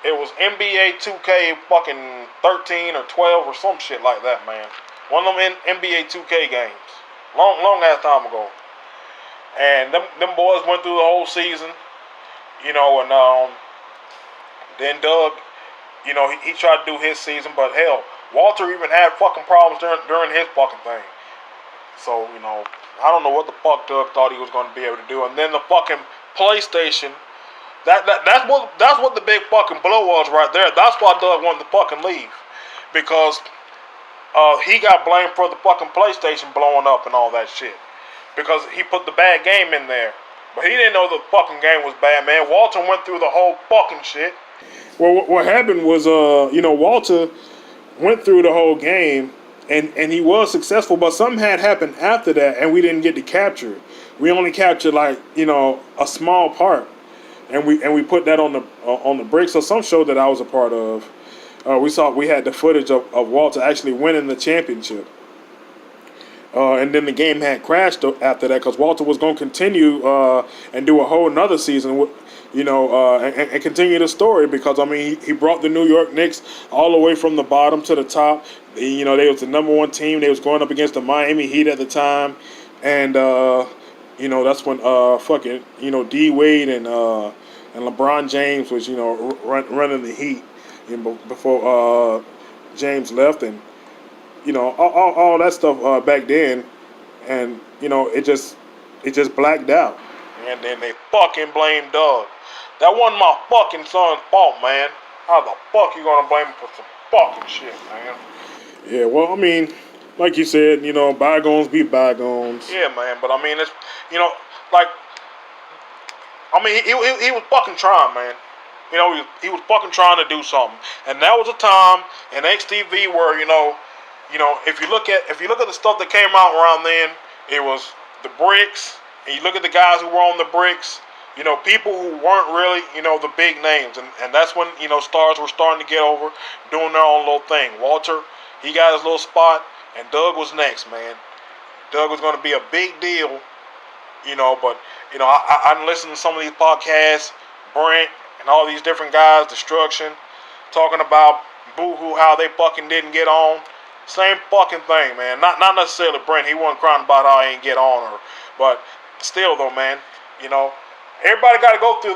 It was NBA 2K fucking 13 or 12 or some shit like that, man. One of them NBA 2K games, long ass time ago. And them boys went through the whole season, you know, and then Doug, you know, he tried to do his season, but hell, Walter even had fucking problems during his fucking thing. So, you know, I don't know what the fuck Doug thought he was going to be able to do. And then the fucking PlayStation, that's what the big fucking blow was right there. That's why Doug wanted to fucking leave, because he got blamed for the fucking PlayStation blowing up and all that shit, because he put the bad game in there. But he didn't know the fucking game was bad, man. Walter went through the whole fucking shit. Well, what happened was, you know, Walter went through the whole game, and he was successful, but something had happened after that, and we didn't get to capture it. We only captured, like, you know, a small part, and we put that on the break. So some show that I was a part of, we had the footage of Walter actually winning the championship. And then the game had crashed after that, because Walter was going to continue and do a whole nother season, you know, and continue the story, because, I mean, he brought the New York Knicks all the way from the bottom to the top. You know, they was the number one team. They was going up against the Miami Heat at the time. And, you know, that's when fucking, you know, D. Wade and LeBron James was, you know, running the Heat, you know, before James left. And, you know, all that stuff back then, and, you know, it just blacked out. And then they fucking blamed Doug. That wasn't my fucking son's fault, man. How the fuck you gonna blame him for some fucking shit, man? Yeah, well, I mean, like you said, you know, bygones be bygones. Yeah, man, but I mean, it's, you know, like, I mean, he was fucking trying, man. You know, he was fucking trying to do something. And that was a time in XTV where, you know, if you look at the stuff that came out around then, it was the bricks, and you look at the guys who were on the bricks, you know, people who weren't really, you know, the big names, and that's when, you know, stars were starting to get over, doing their own little thing. Walter, he got his little spot, and Doug was next, man. Doug was going to be a big deal, you know, but, you know, I listened to some of these podcasts, Brent, and all these different guys, Destruction, talking about Boo-Hoo, how they fucking didn't get on. Same fucking thing, man. Not necessarily Brent. He wasn't crying about how he didn't get on her, but still, though, man, you know, everybody got to go through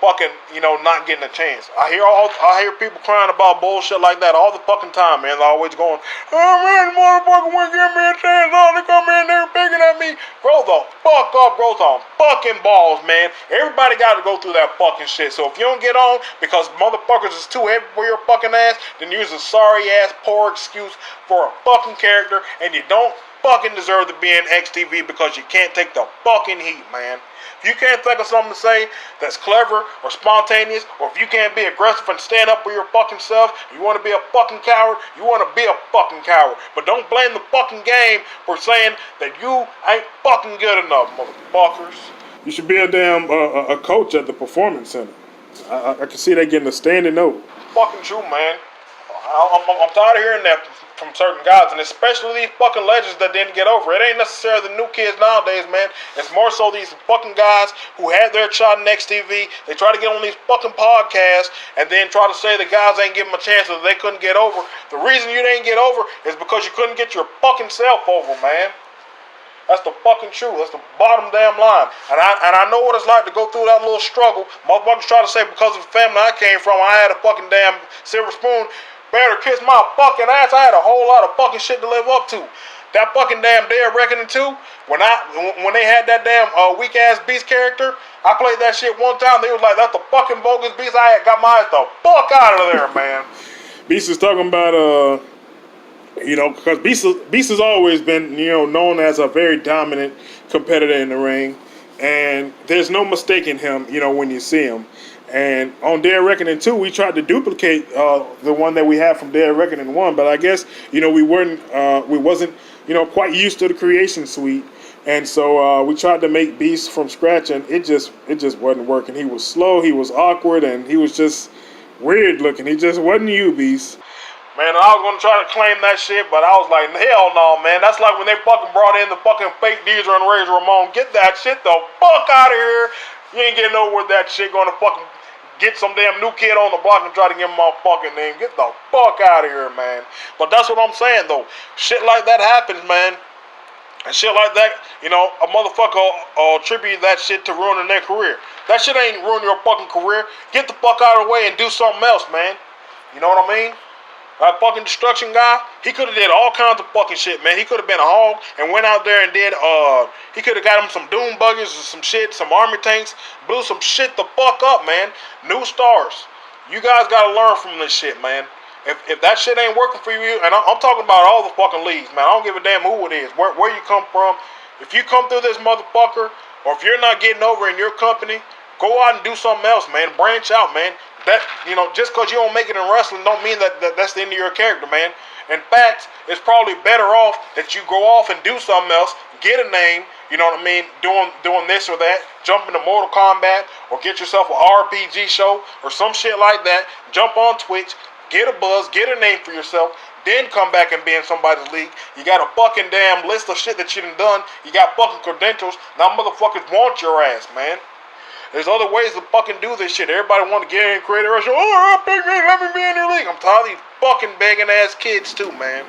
fucking, you know, not getting a chance. I hear people crying about bullshit like that all the fucking time, man. They're always going, oh man, the motherfucker wouldn't give me a chance. Oh, they come in there picking at me. Grow the fuck up, grow some fucking balls, man. Everybody got to go through that fucking shit. So if you don't get on because motherfuckers is too heavy for your fucking ass, then use a sorry ass poor excuse for a fucking character, and you don't fucking deserve to be in XTV because you can't take the fucking heat, man. If you can't think of something to say that's clever or spontaneous, or if you can't be aggressive and stand up for your fucking self, you want to be a fucking coward, you want to be a fucking coward. But don't blame the fucking game for saying that you ain't fucking good enough, motherfuckers. You should be a damn a coach at the performance center. I can see they getting a standing note. Fucking true, man. I'm tired of hearing that from certain guys, and especially these fucking legends that didn't get over. It ain't necessarily the new kids nowadays, man. It's more so these fucking guys who had their shot in XTV. They try to get on these fucking podcasts and then try to say the guys ain't give them a chance or they couldn't get over. The reason you didn't get over is because you couldn't get your fucking self over, man. That's the fucking truth. That's the bottom damn line. And I know what it's like to go through that little struggle. Motherfuckers try to say because of the family I came from, I had a fucking damn silver spoon. Better kiss my fucking ass. I had a whole lot of fucking shit to live up to. That fucking damn Day of Reckoning 2, when they had that damn weak ass Beast character, I played that shit one time. They was like, that's the fucking bogus Beast. I had got my ass the fuck out of there, man. Beast is talking about you know, because Beast has always been, you know, known as a very dominant competitor in the ring, and there's no mistaking him, you know, when you see him. And on Dead Reckoning 2, we tried to duplicate the one that we had from Dead Reckoning 1, but I guess, we wasn't, quite used to the creation suite. And so we tried to make Beast from scratch, and it just wasn't working. He was slow, he was awkward, and he was just weird looking. He just wasn't you, Beast. Man, I was gonna try to claim that shit, but I was like, hell no, man. That's like when they fucking brought in the fucking fake Deezer and Razor Ramon. Get that shit the fuck out of here. You ain't getting nowhere with that shit. Gonna fucking get some damn new kid on the block and try to give him my fucking name. Get the fuck out of here, man. But that's what I'm saying, though. Shit like that happens, man. And shit like that, a motherfucker will attribute that shit to ruining their career. That shit ain't ruin your fucking career. Get the fuck out of the way and do something else, man. You know what I mean? That fucking destruction guy, he could have did all kinds of fucking shit, man. He could have been a hog and went out there and did, he could have got him some doom buggies or some shit, some army tanks, blew some shit the fuck up, man. New stars. You guys gotta learn from this shit, man. If that shit ain't working for you, and I'm talking about all the fucking leagues, man. I don't give a damn who it is, where you come from. If you come through this motherfucker, or if you're not getting over in your company, go out and do something else, man. Branch out, man. That, just because you don't make it in wrestling don't mean that's the end of your character, man. In fact, it's probably better off that you go off and do something else, get a name, you know what I mean, doing this or that, jump into Mortal Kombat, or get yourself an RPG show, or some shit like that, jump on Twitch, get a buzz, get a name for yourself, then come back and be in somebody's league. You got a fucking damn list of shit that you done, you got fucking credentials, now motherfuckers want your ass, man. There's other ways to fucking do this shit. Everybody want to get in and create a restaurant. Oh, let me be in your league. I'm tired of these fucking begging ass kids too, man.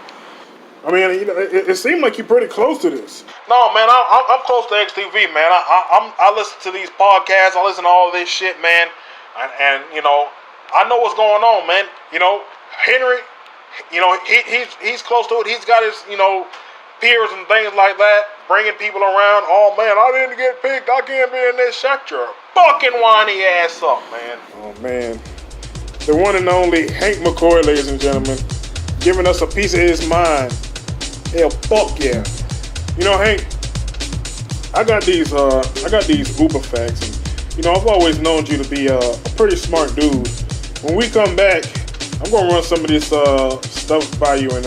I mean, it seemed like you're pretty close to this. No, man, I'm close to XTV, man. I listen to these podcasts. I listen to all this shit, man. And I know what's going on, man. Henry, he's close to it. He's got his, peers and things like that, bringing people around. Oh man, I didn't get picked. I can't be in this sector. Fucking whiny ass up, man. Oh man, the one and only Hank McCoy, ladies and gentlemen, giving us a piece of his mind. Hell, fuck yeah. Hank, I got these Uber facts, and I've always known you to be a pretty smart dude. When we come back, I'm gonna run some of this stuff by you, and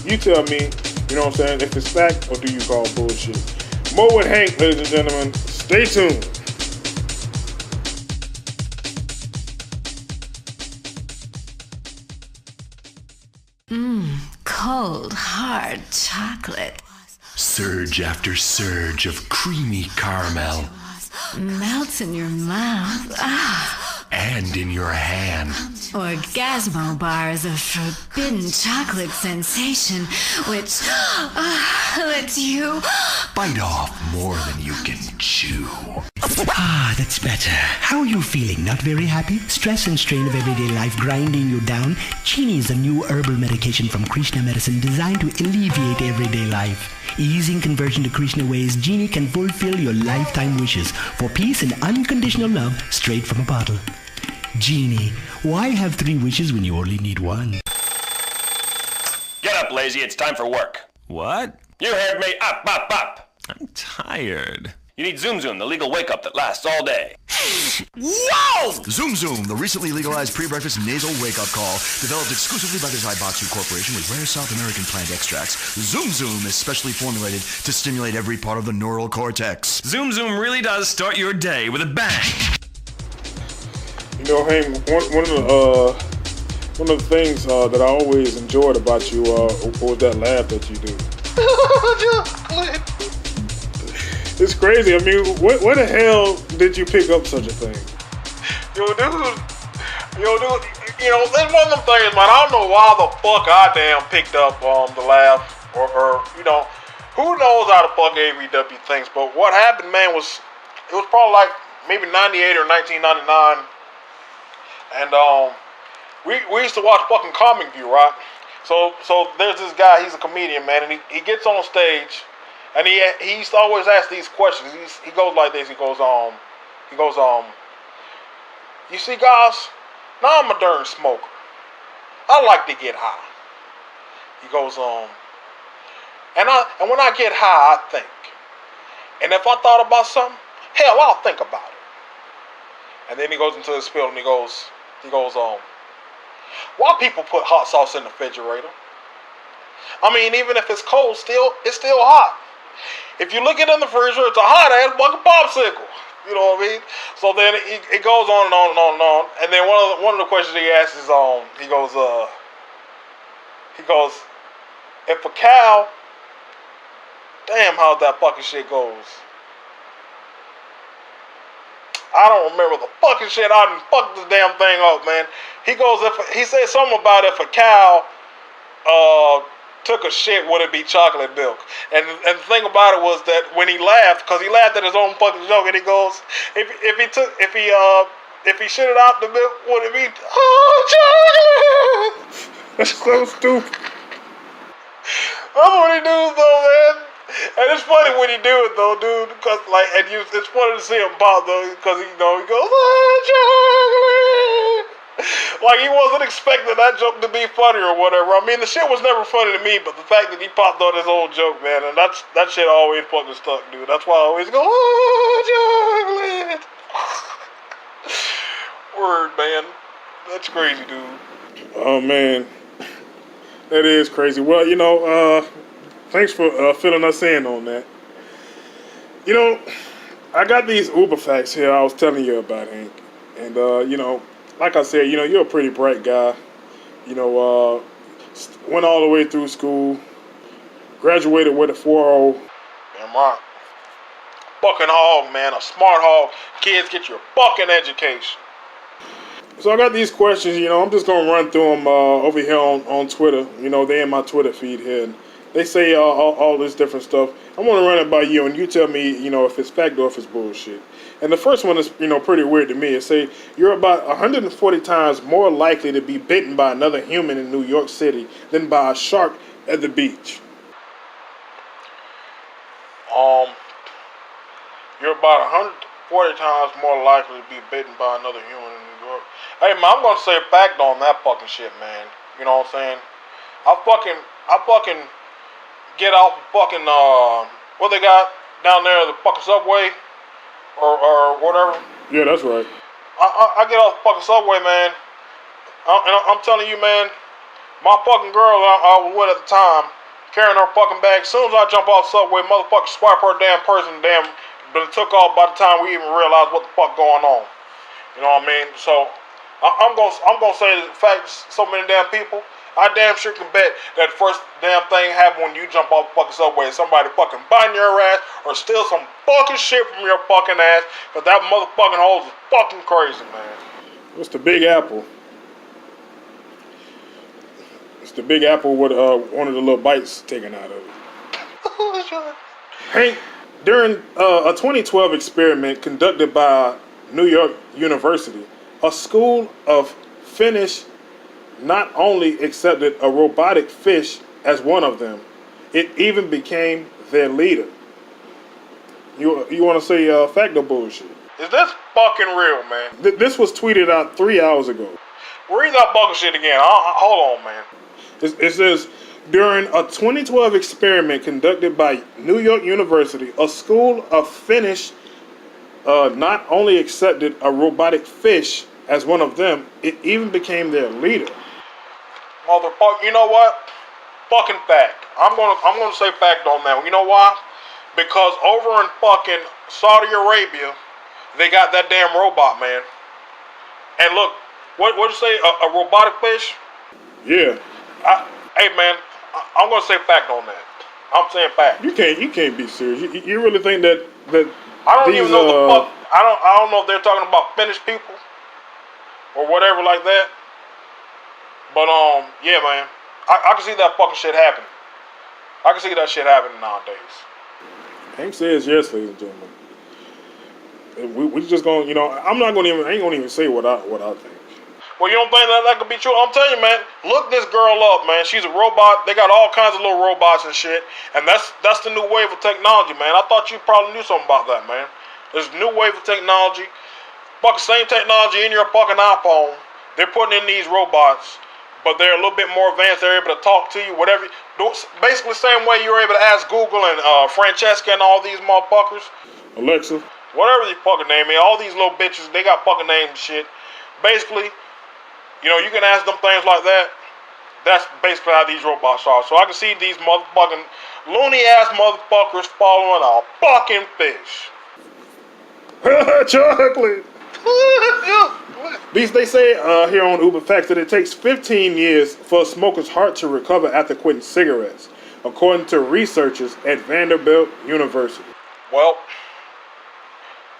you tell me. You know what I'm saying? If it's fact, or do you call bullshit? More with Hank, ladies and gentlemen. Stay tuned. Cold, hard chocolate. Surge after surge of creamy caramel. Melts in your mouth. And in your hand. Orgasmo bars of forbidden chocolate sensation, which lets you bite off more than you can chew. Ah, that's better. How are you feeling? Not very happy? Stress and strain of everyday life grinding you down? Chini is a new herbal medication from Krishna Medicine designed to alleviate everyday life. Easing conversion to Krishna ways, Genie can fulfill your lifetime wishes for peace and unconditional love straight from a bottle. Genie, why have 3 wishes when you only need 1? Get up, lazy. It's time for work. What? You heard me. Up, up, up. I'm tired. You need Zoom Zoom, the legal wake-up that lasts all day. Whoa! Zoom Zoom, the recently legalized pre-breakfast nasal wake-up call, developed exclusively by the Zaibatsu Corporation with rare South American plant extracts. Zoom Zoom is specially formulated to stimulate every part of the neural cortex. Zoom Zoom really does start your day with a bang. Hank, one of the things that I always enjoyed about you was that laugh that you do. It's crazy. I mean, where the hell did you pick up such a thing? Yo, dude, that's one of them things, man. I don't know why the fuck I damn picked up the laugh, or who knows how the fuck AVW thinks. But what happened, man, it was probably like maybe 98 or 1999. And we used to watch fucking Comic View, right? So there's this guy, he's a comedian, man, and he gets on stage, and he used to always ask these questions. He goes like this. He goes, you see, guys, now I'm a darn smoker. I like to get high. He goes, and when I get high, I think. And if I thought about something, hell, I'll think about it. And then he goes into his spiel and he goes, why people put hot sauce in the refrigerator? I mean, even if it's cold, it's still hot. If you look it in the freezer, it's a hot ass fucking popsicle. You know what I mean? So then it goes on and on and on and on. And then one of the questions he asks is, he goes, if a cow, damn how that fucking shit goes. I don't remember the fucking shit. I done fucked this damn thing up, man. He goes, he said something about if a cow took a shit, would it be chocolate milk? And the thing about it was that when he laughed, because he laughed at his own fucking joke, and he goes, if he shitted out the milk, would it be chocolate? That's so stupid. That's what he do though, man. And it's funny when he do it though, dude, because it's funny to see him pop though, because he goes, chocolate. Like he wasn't expecting that joke to be funny or whatever. I mean, the shit was never funny to me, but the fact that he popped on his old joke, man, and that shit always fucking stuck, dude. That's why I always go, chocolate. Word, man. That's crazy, dude. Oh man, that is crazy. Well, thanks for filling us in on that. I got these Uber facts here I was telling you about, Hank. And, like I said, you're a pretty bright guy. Went all the way through school. Graduated with a 4.0. Damn right. Fucking hog, man. A smart hog. Kids, get your fucking education. So I got these questions, I'm just going to run through them over here on Twitter. They're in my Twitter feed here. And they say all this different stuff. I want to run it by you, and you tell me, if it's fact or if it's bullshit. And the first one is, pretty weird to me. It say you're about 140 times more likely to be bitten by another human in New York City than by a shark at the beach. You're about 140 times more likely to be bitten by another human in New York. Hey, man, I'm gonna say a fact on that fucking shit, man. You know what I'm saying? I fucking get off the fucking what they got down there, the fucking subway or whatever. Yeah, that's right. I get off the fucking subway, man. And I'm telling you, man, my fucking girl I was with at the time, carrying her fucking bag. As soon as I jump off the subway, motherfucker swipe her damn person, but it took off by the time we even realized what the fuck going on. You know what I mean? So I'm gonna say the fact, so many damn people, I damn sure can bet that first damn thing happened when you jump off the fucking subway. Somebody fucking biting your ass or steal some fucking shit from your fucking ass, because that motherfucking hole is fucking crazy, man. What's the Big Apple? It's the Big Apple with one of the little bites taken out of it. Hank, during a 2012 experiment conducted by New York University, a school of Finnish not only accepted a robotic fish as one of them, it even became their leader. You want to say fact or bullshit? Is this fucking real, man? This was tweeted out 3 hours ago. Read that fucking shit again. Hold on, man. It says, during a 2012 experiment conducted by New York University, a school of Finnish not only accepted a robotic fish as one of them, it even became their leader. Motherfucker, you know what? Fucking fact. I'm gonna say fact on that one. You know why? Because over in fucking Saudi Arabia, they got that damn robot, man. And look, what'd you say? A robotic fish? Yeah. Hey, man, I'm gonna say fact on that. I'm saying fact. You can't be serious. You really think that I don't even know the fuck. I don't know if they're talking about Finnish people or whatever like that. But yeah, man, I can see that fucking shit happening. I can see that shit happening nowadays. Hank says yes, ladies and gentlemen. We just gonna, I ain't gonna even say what I think. Well, you don't think that could be true? I'm telling you, man. Look this girl up, man. She's a robot. They got all kinds of little robots and shit. And that's the new wave of technology, man. I thought you probably knew something about that, man. There's a new wave of technology. Fucking same technology in your fucking iPhone. They're putting in these robots, but they're a little bit more advanced. They're able to talk to you, whatever. Basically the same way you were able to ask Google and Francesca and all these motherfuckers. Alexa. whatever they fucking name is. All these little bitches, they got fucking names and shit. Basically, you know, you can ask them things like that. That's basically how these robots are. So I can see these motherfucking loony ass motherfuckers following a fucking fish. Chocolate. They say here on Uber Facts that it takes 15 years for a smoker's heart to recover after quitting cigarettes, according to researchers at Vanderbilt University. Well,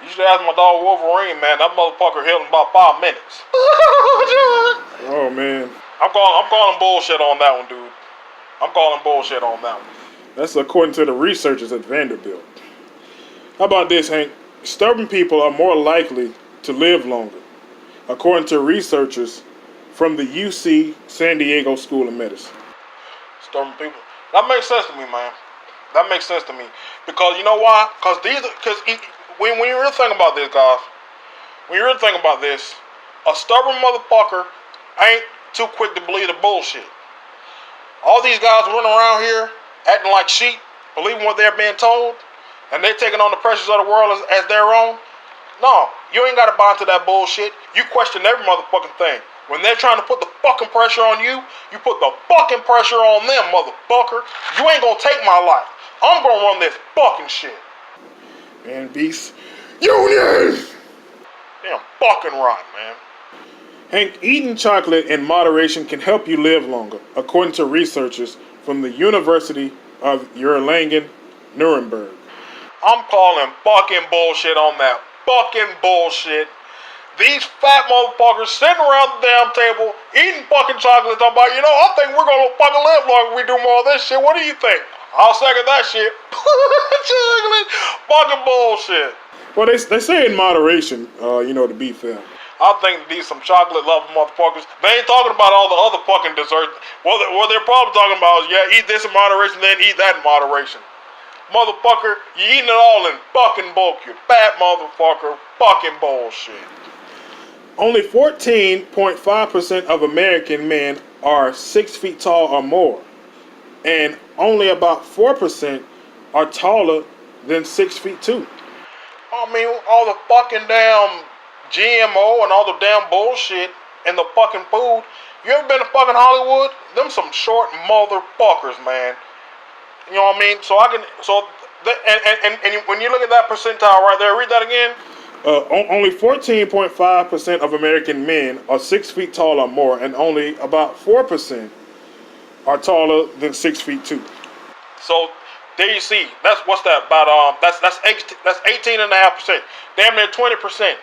you should ask my dog Wolverine, man. That motherfucker healed in about 5 minutes. Oh man. I'm calling bullshit on that one, dude. I'm calling bullshit on that one. That's according to the researchers at Vanderbilt. How about this, Hank? Stubborn people are more likely to live longer, according to researchers from the UC San Diego School of Medicine. Stubborn people. That makes sense to me, man. That makes sense to me. Because you know why? Because when you really think about this, guys, a stubborn motherfucker ain't too quick to believe the bullshit. All these guys running around here acting like sheep, believing what they're being told, and they're taking on the pressures of the world as their own. No, you ain't got to buy into that bullshit. You question every motherfucking thing. When they're trying to put the fucking pressure on you, you put the fucking pressure on them, motherfucker. You ain't gonna take my life. I'm gonna run this fucking shit. And beast union. Damn fucking right, man. Hank, eating chocolate in moderation can help you live longer, according to researchers from the University of Erlangen-Nuremberg. I'm calling fucking bullshit on that fucking bullshit. These fat motherfuckers sitting around the damn table eating fucking chocolate talking about, you know, I think we're gonna fucking live longer if we do more of this shit. What do you think? I'll second that shit. Chocolate. Fucking bullshit. Well, they say in moderation, to be fair. I think these some chocolate loving motherfuckers. They ain't talking about all the other fucking desserts. What they're probably talking about is, yeah, eat this in moderation, then eat that in moderation. Motherfucker, you eating it all in fucking bulk, you fat motherfucker. Fucking bullshit. Only 14.5% of American men are 6 feet tall or more, and only about 4% are taller than 6 feet 2. I mean, all the fucking damn GMO and all the damn bullshit and the fucking food. You ever been to fucking Hollywood? Them some short motherfuckers, man. You know what I mean? And when you look at that percentile right there, read that again. Only 14.5% of American men are 6 feet tall or more, and only about 4% are taller than 6 feet 2. So there you see. That's what's that about? That's 18.5%. Damn near 20%.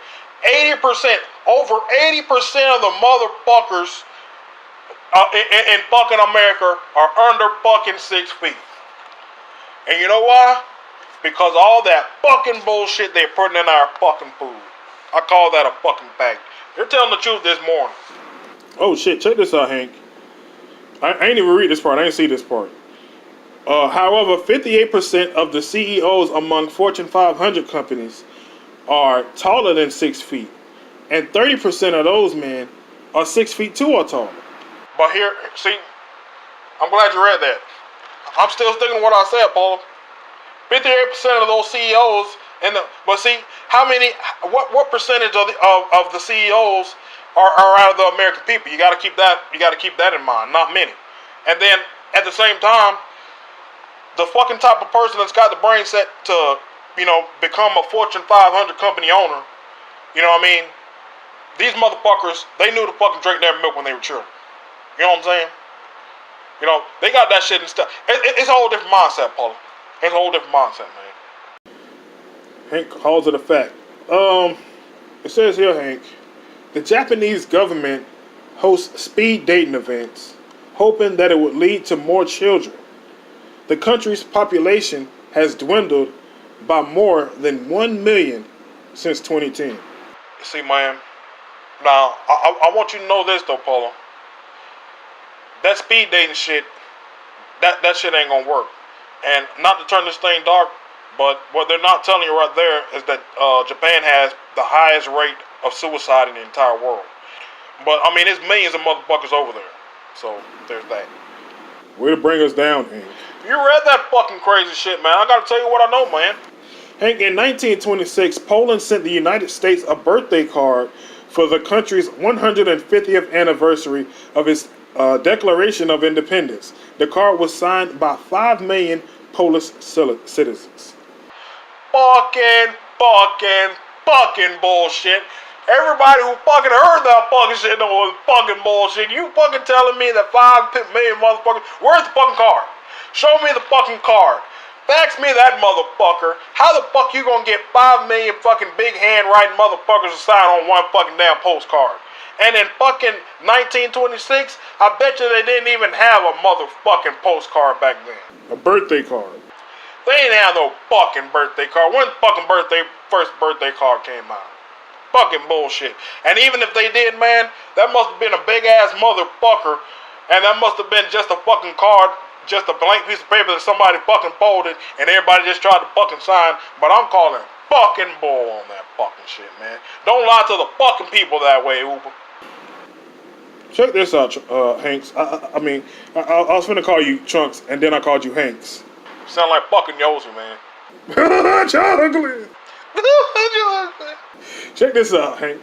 80%. Over 80% of the motherfuckers in fucking America are under fucking 6 feet. And you know why? Because all that fucking bullshit they're putting in our fucking food. I call that a fucking fact. They're telling the truth this morning. Oh shit, check this out, Hank. I ain't even read this part. I ain't see this part. However, 58% of the CEOs among Fortune 500 companies are taller than 6 feet. And 30% of those men are 6 feet 2 or taller. But here, see, I'm glad you read that. I'm still sticking to what I said, Paul. 58% of those CEOs, but see, what percentage of the CEOs are out of the American people? You got to keep that in mind. Not many. And then at the same time, the fucking type of person that's got the brain set to, become a Fortune 500 company owner, you know what I mean? These motherfuckers, they knew to fucking drink their milk when they were children. You know what I'm saying? They got that shit and stuff. It's a whole different mindset, Paula. It's a whole different mindset, man. Hank calls it a fact. It says here, Hank, the Japanese government hosts speed dating events, hoping that it would lead to more children. The country's population has dwindled by more than 1 million since 2010. See, man, now, I want you to know this, though, Paula. That speed dating shit, that shit ain't gonna work. And not to turn this thing dark, but what they're not telling you right there is that Japan has the highest rate of suicide in the entire world. But, I mean, there's millions of motherfuckers over there. So, there's that. Way to bring us down, Hank. You read that fucking crazy shit, man. I gotta tell you what I know, man. Hank, in 1926, Poland sent the United States a birthday card for the country's 150th anniversary of its Declaration of Independence. The card was signed by 5 million Polish citizens. Fucking bullshit. Everybody who fucking heard that fucking shit was fucking bullshit. You fucking telling me that 5 million motherfuckers, where's the fucking card? Show me the fucking card. Fax me that motherfucker. How the fuck you gonna get 5 million fucking big handwriting motherfuckers to sign on one fucking damn postcard? And in fucking 1926, I bet you they didn't even have a motherfucking postcard back then. A birthday card. They ain't have no fucking birthday card. When the fucking first birthday card came out? Fucking bullshit. And even if they did, man, that must have been a big ass motherfucker. And that must have been just a fucking card, just a blank piece of paper that somebody fucking folded and everybody just tried to fucking sign. But I'm calling fucking bull on that fucking shit, man. Don't lie to the fucking people that way, Uber. Check this out, Hanks. I was finna call you Trunks, and then I called you Hanks. Sound like fucking Yosi, man. Chocolate. Check this out, Hank.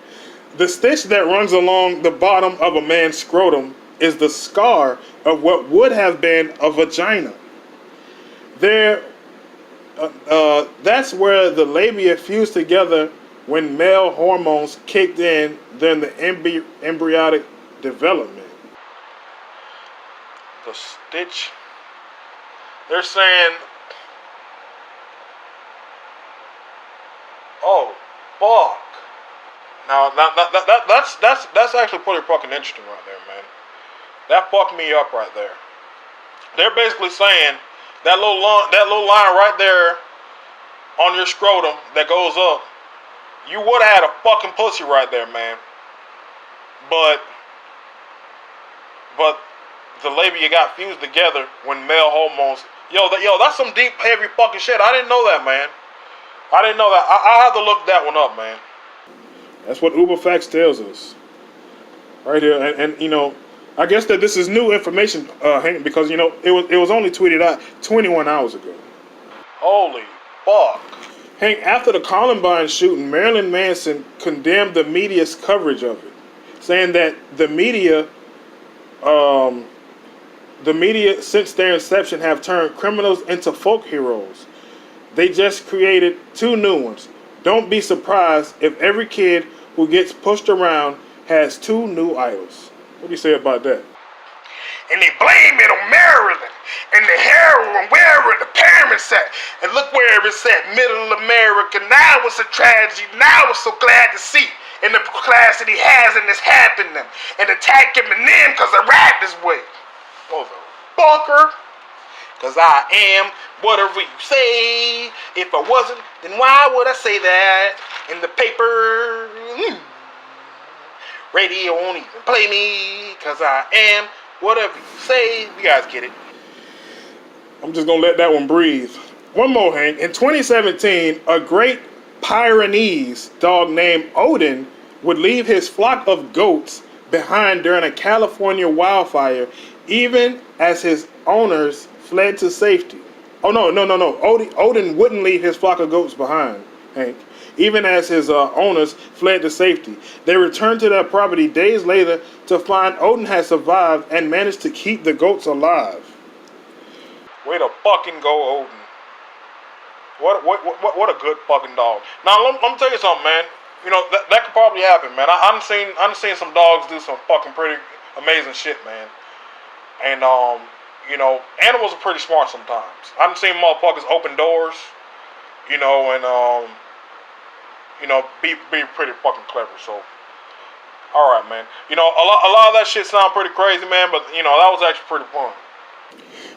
The stitch that runs along the bottom of a man's scrotum is the scar of what would have been a vagina. That's where the labia fused together when male hormones kicked in during the embryonic development. The stitch. They're saying, oh, fuck. Now that's actually pretty fucking interesting right there, man. That fucked me up right there. They're basically saying that little line right there on your scrotum that goes up, you would have had a fucking pussy right there, man. But the labia got fused together when male hormones. Yo, that's some deep, heavy fucking shit. I didn't know that, man. I didn't know that. I have to look that one up, man. That's what UberFacts tells us. Right here. And you know, I guess that this is new information, Hank, because, you know, it was only tweeted out 21 hours ago. Holy fuck. Hank, after the Columbine shooting, Marilyn Manson condemned the media's coverage of it, saying that the media, since their inception, have turned criminals into folk heroes. They just created 2 new ones. Don't be surprised if every kid who gets pushed around has 2 new idols. What do you say about that? And they blame it on Maryland and the heroin, where the parents at. And look where it's at, middle America. Now it's a tragedy. Now we're so glad to see. And the class that he has and it's happening. And attack him and them because I rap this way. Motherfucker. Because I am whatever you say. If I wasn't, then why would I say that? In the paper, radio won't even play me. Because I am whatever you say. You guys get it. I'm just going to let that one breathe. One more, Hank. In 2017, a great Pyrenees dog named Odin would leave his flock of goats behind during a California wildfire, even as his owners fled to safety. Oh, no. Odin wouldn't leave his flock of goats behind, Hank, even as his owners fled to safety. They returned to their property days later to find Odin had survived and managed to keep the goats alive. Way to fucking go, Odin. What a good fucking dog. Now, let me tell you something, man. You know, that could probably happen, man. I've seen some dogs do some fucking pretty amazing shit, man. And, you know, animals are pretty smart sometimes. I've seen motherfuckers open doors, you know, and, you know, be pretty fucking clever. So, all right, man. You know, a lot of that shit sound pretty crazy, man, but, you know, that was actually pretty fun.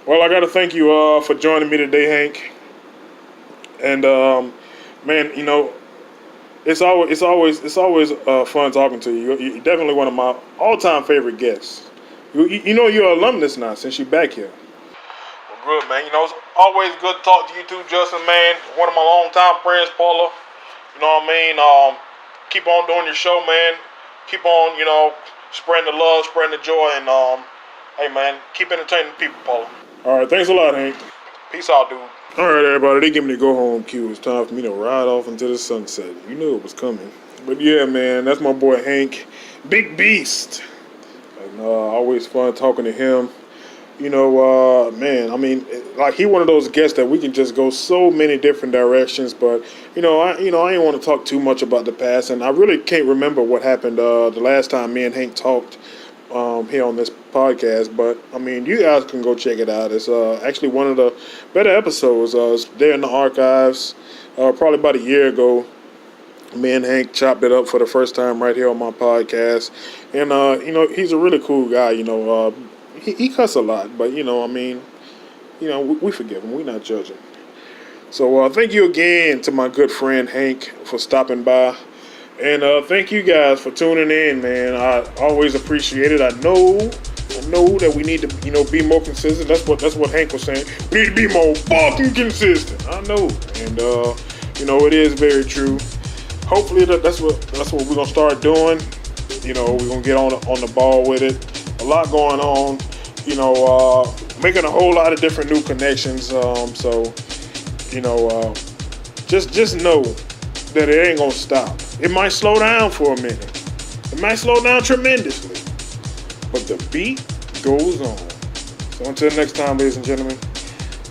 Well, I got to thank you for joining me today, Hank. And, man, you know, it's always fun talking to you. You're definitely one of my all-time favorite guests. You know you're an alumnus now since you're back here. Well, good, man. You know, it's always good to talk to you too, Justin, man. One of my longtime friends, Paula. You know what I mean? Keep on doing your show, man. Keep on, you know, spreading the love, spreading the joy, and, hey, man, keep entertaining people, Paula. All right, thanks a lot, Hank. Peace out, dude. All right, everybody, they give me the go home cue. It's time for me to ride off into the sunset. You knew it was coming. But yeah, man, that's my boy Hank, Big Beast. And always fun talking to him. You know, man, I mean, like he one of those guests that we can just go so many different directions. But I ain't want to talk too much about the past, and I really can't remember what happened the last time me and Hank talked here on this podcast. But I mean, you guys can go check it out. It's actually one of the better episodes. It's there in the archives. Probably about a year ago, me and Hank chopped it up for the first time right here on my podcast. And he's a really cool guy. He cuss a lot, but we forgive him. We're not judging. So thank you again to my good friend Hank for stopping by. And thank you guys for tuning in, man. I always appreciate it. I know that we need to, be more consistent. That's what Hank was saying. We need to be more fucking consistent. I know, and it is very true. Hopefully that's what we're gonna start doing. We're gonna get on the ball with it. A lot going on. Making a whole lot of different new connections. Just know that it ain't gonna stop. It might slow down for a minute. It might slow down tremendously. But the beat goes on. So until next time, ladies and gentlemen,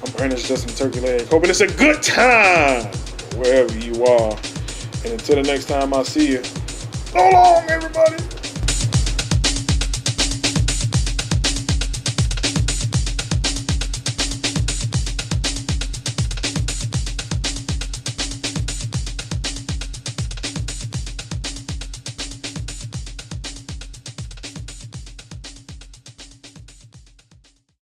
I'm Ernest Justin Turkey Leg. Hoping it's a good time wherever you are. And until the next time I see you, so long, everybody.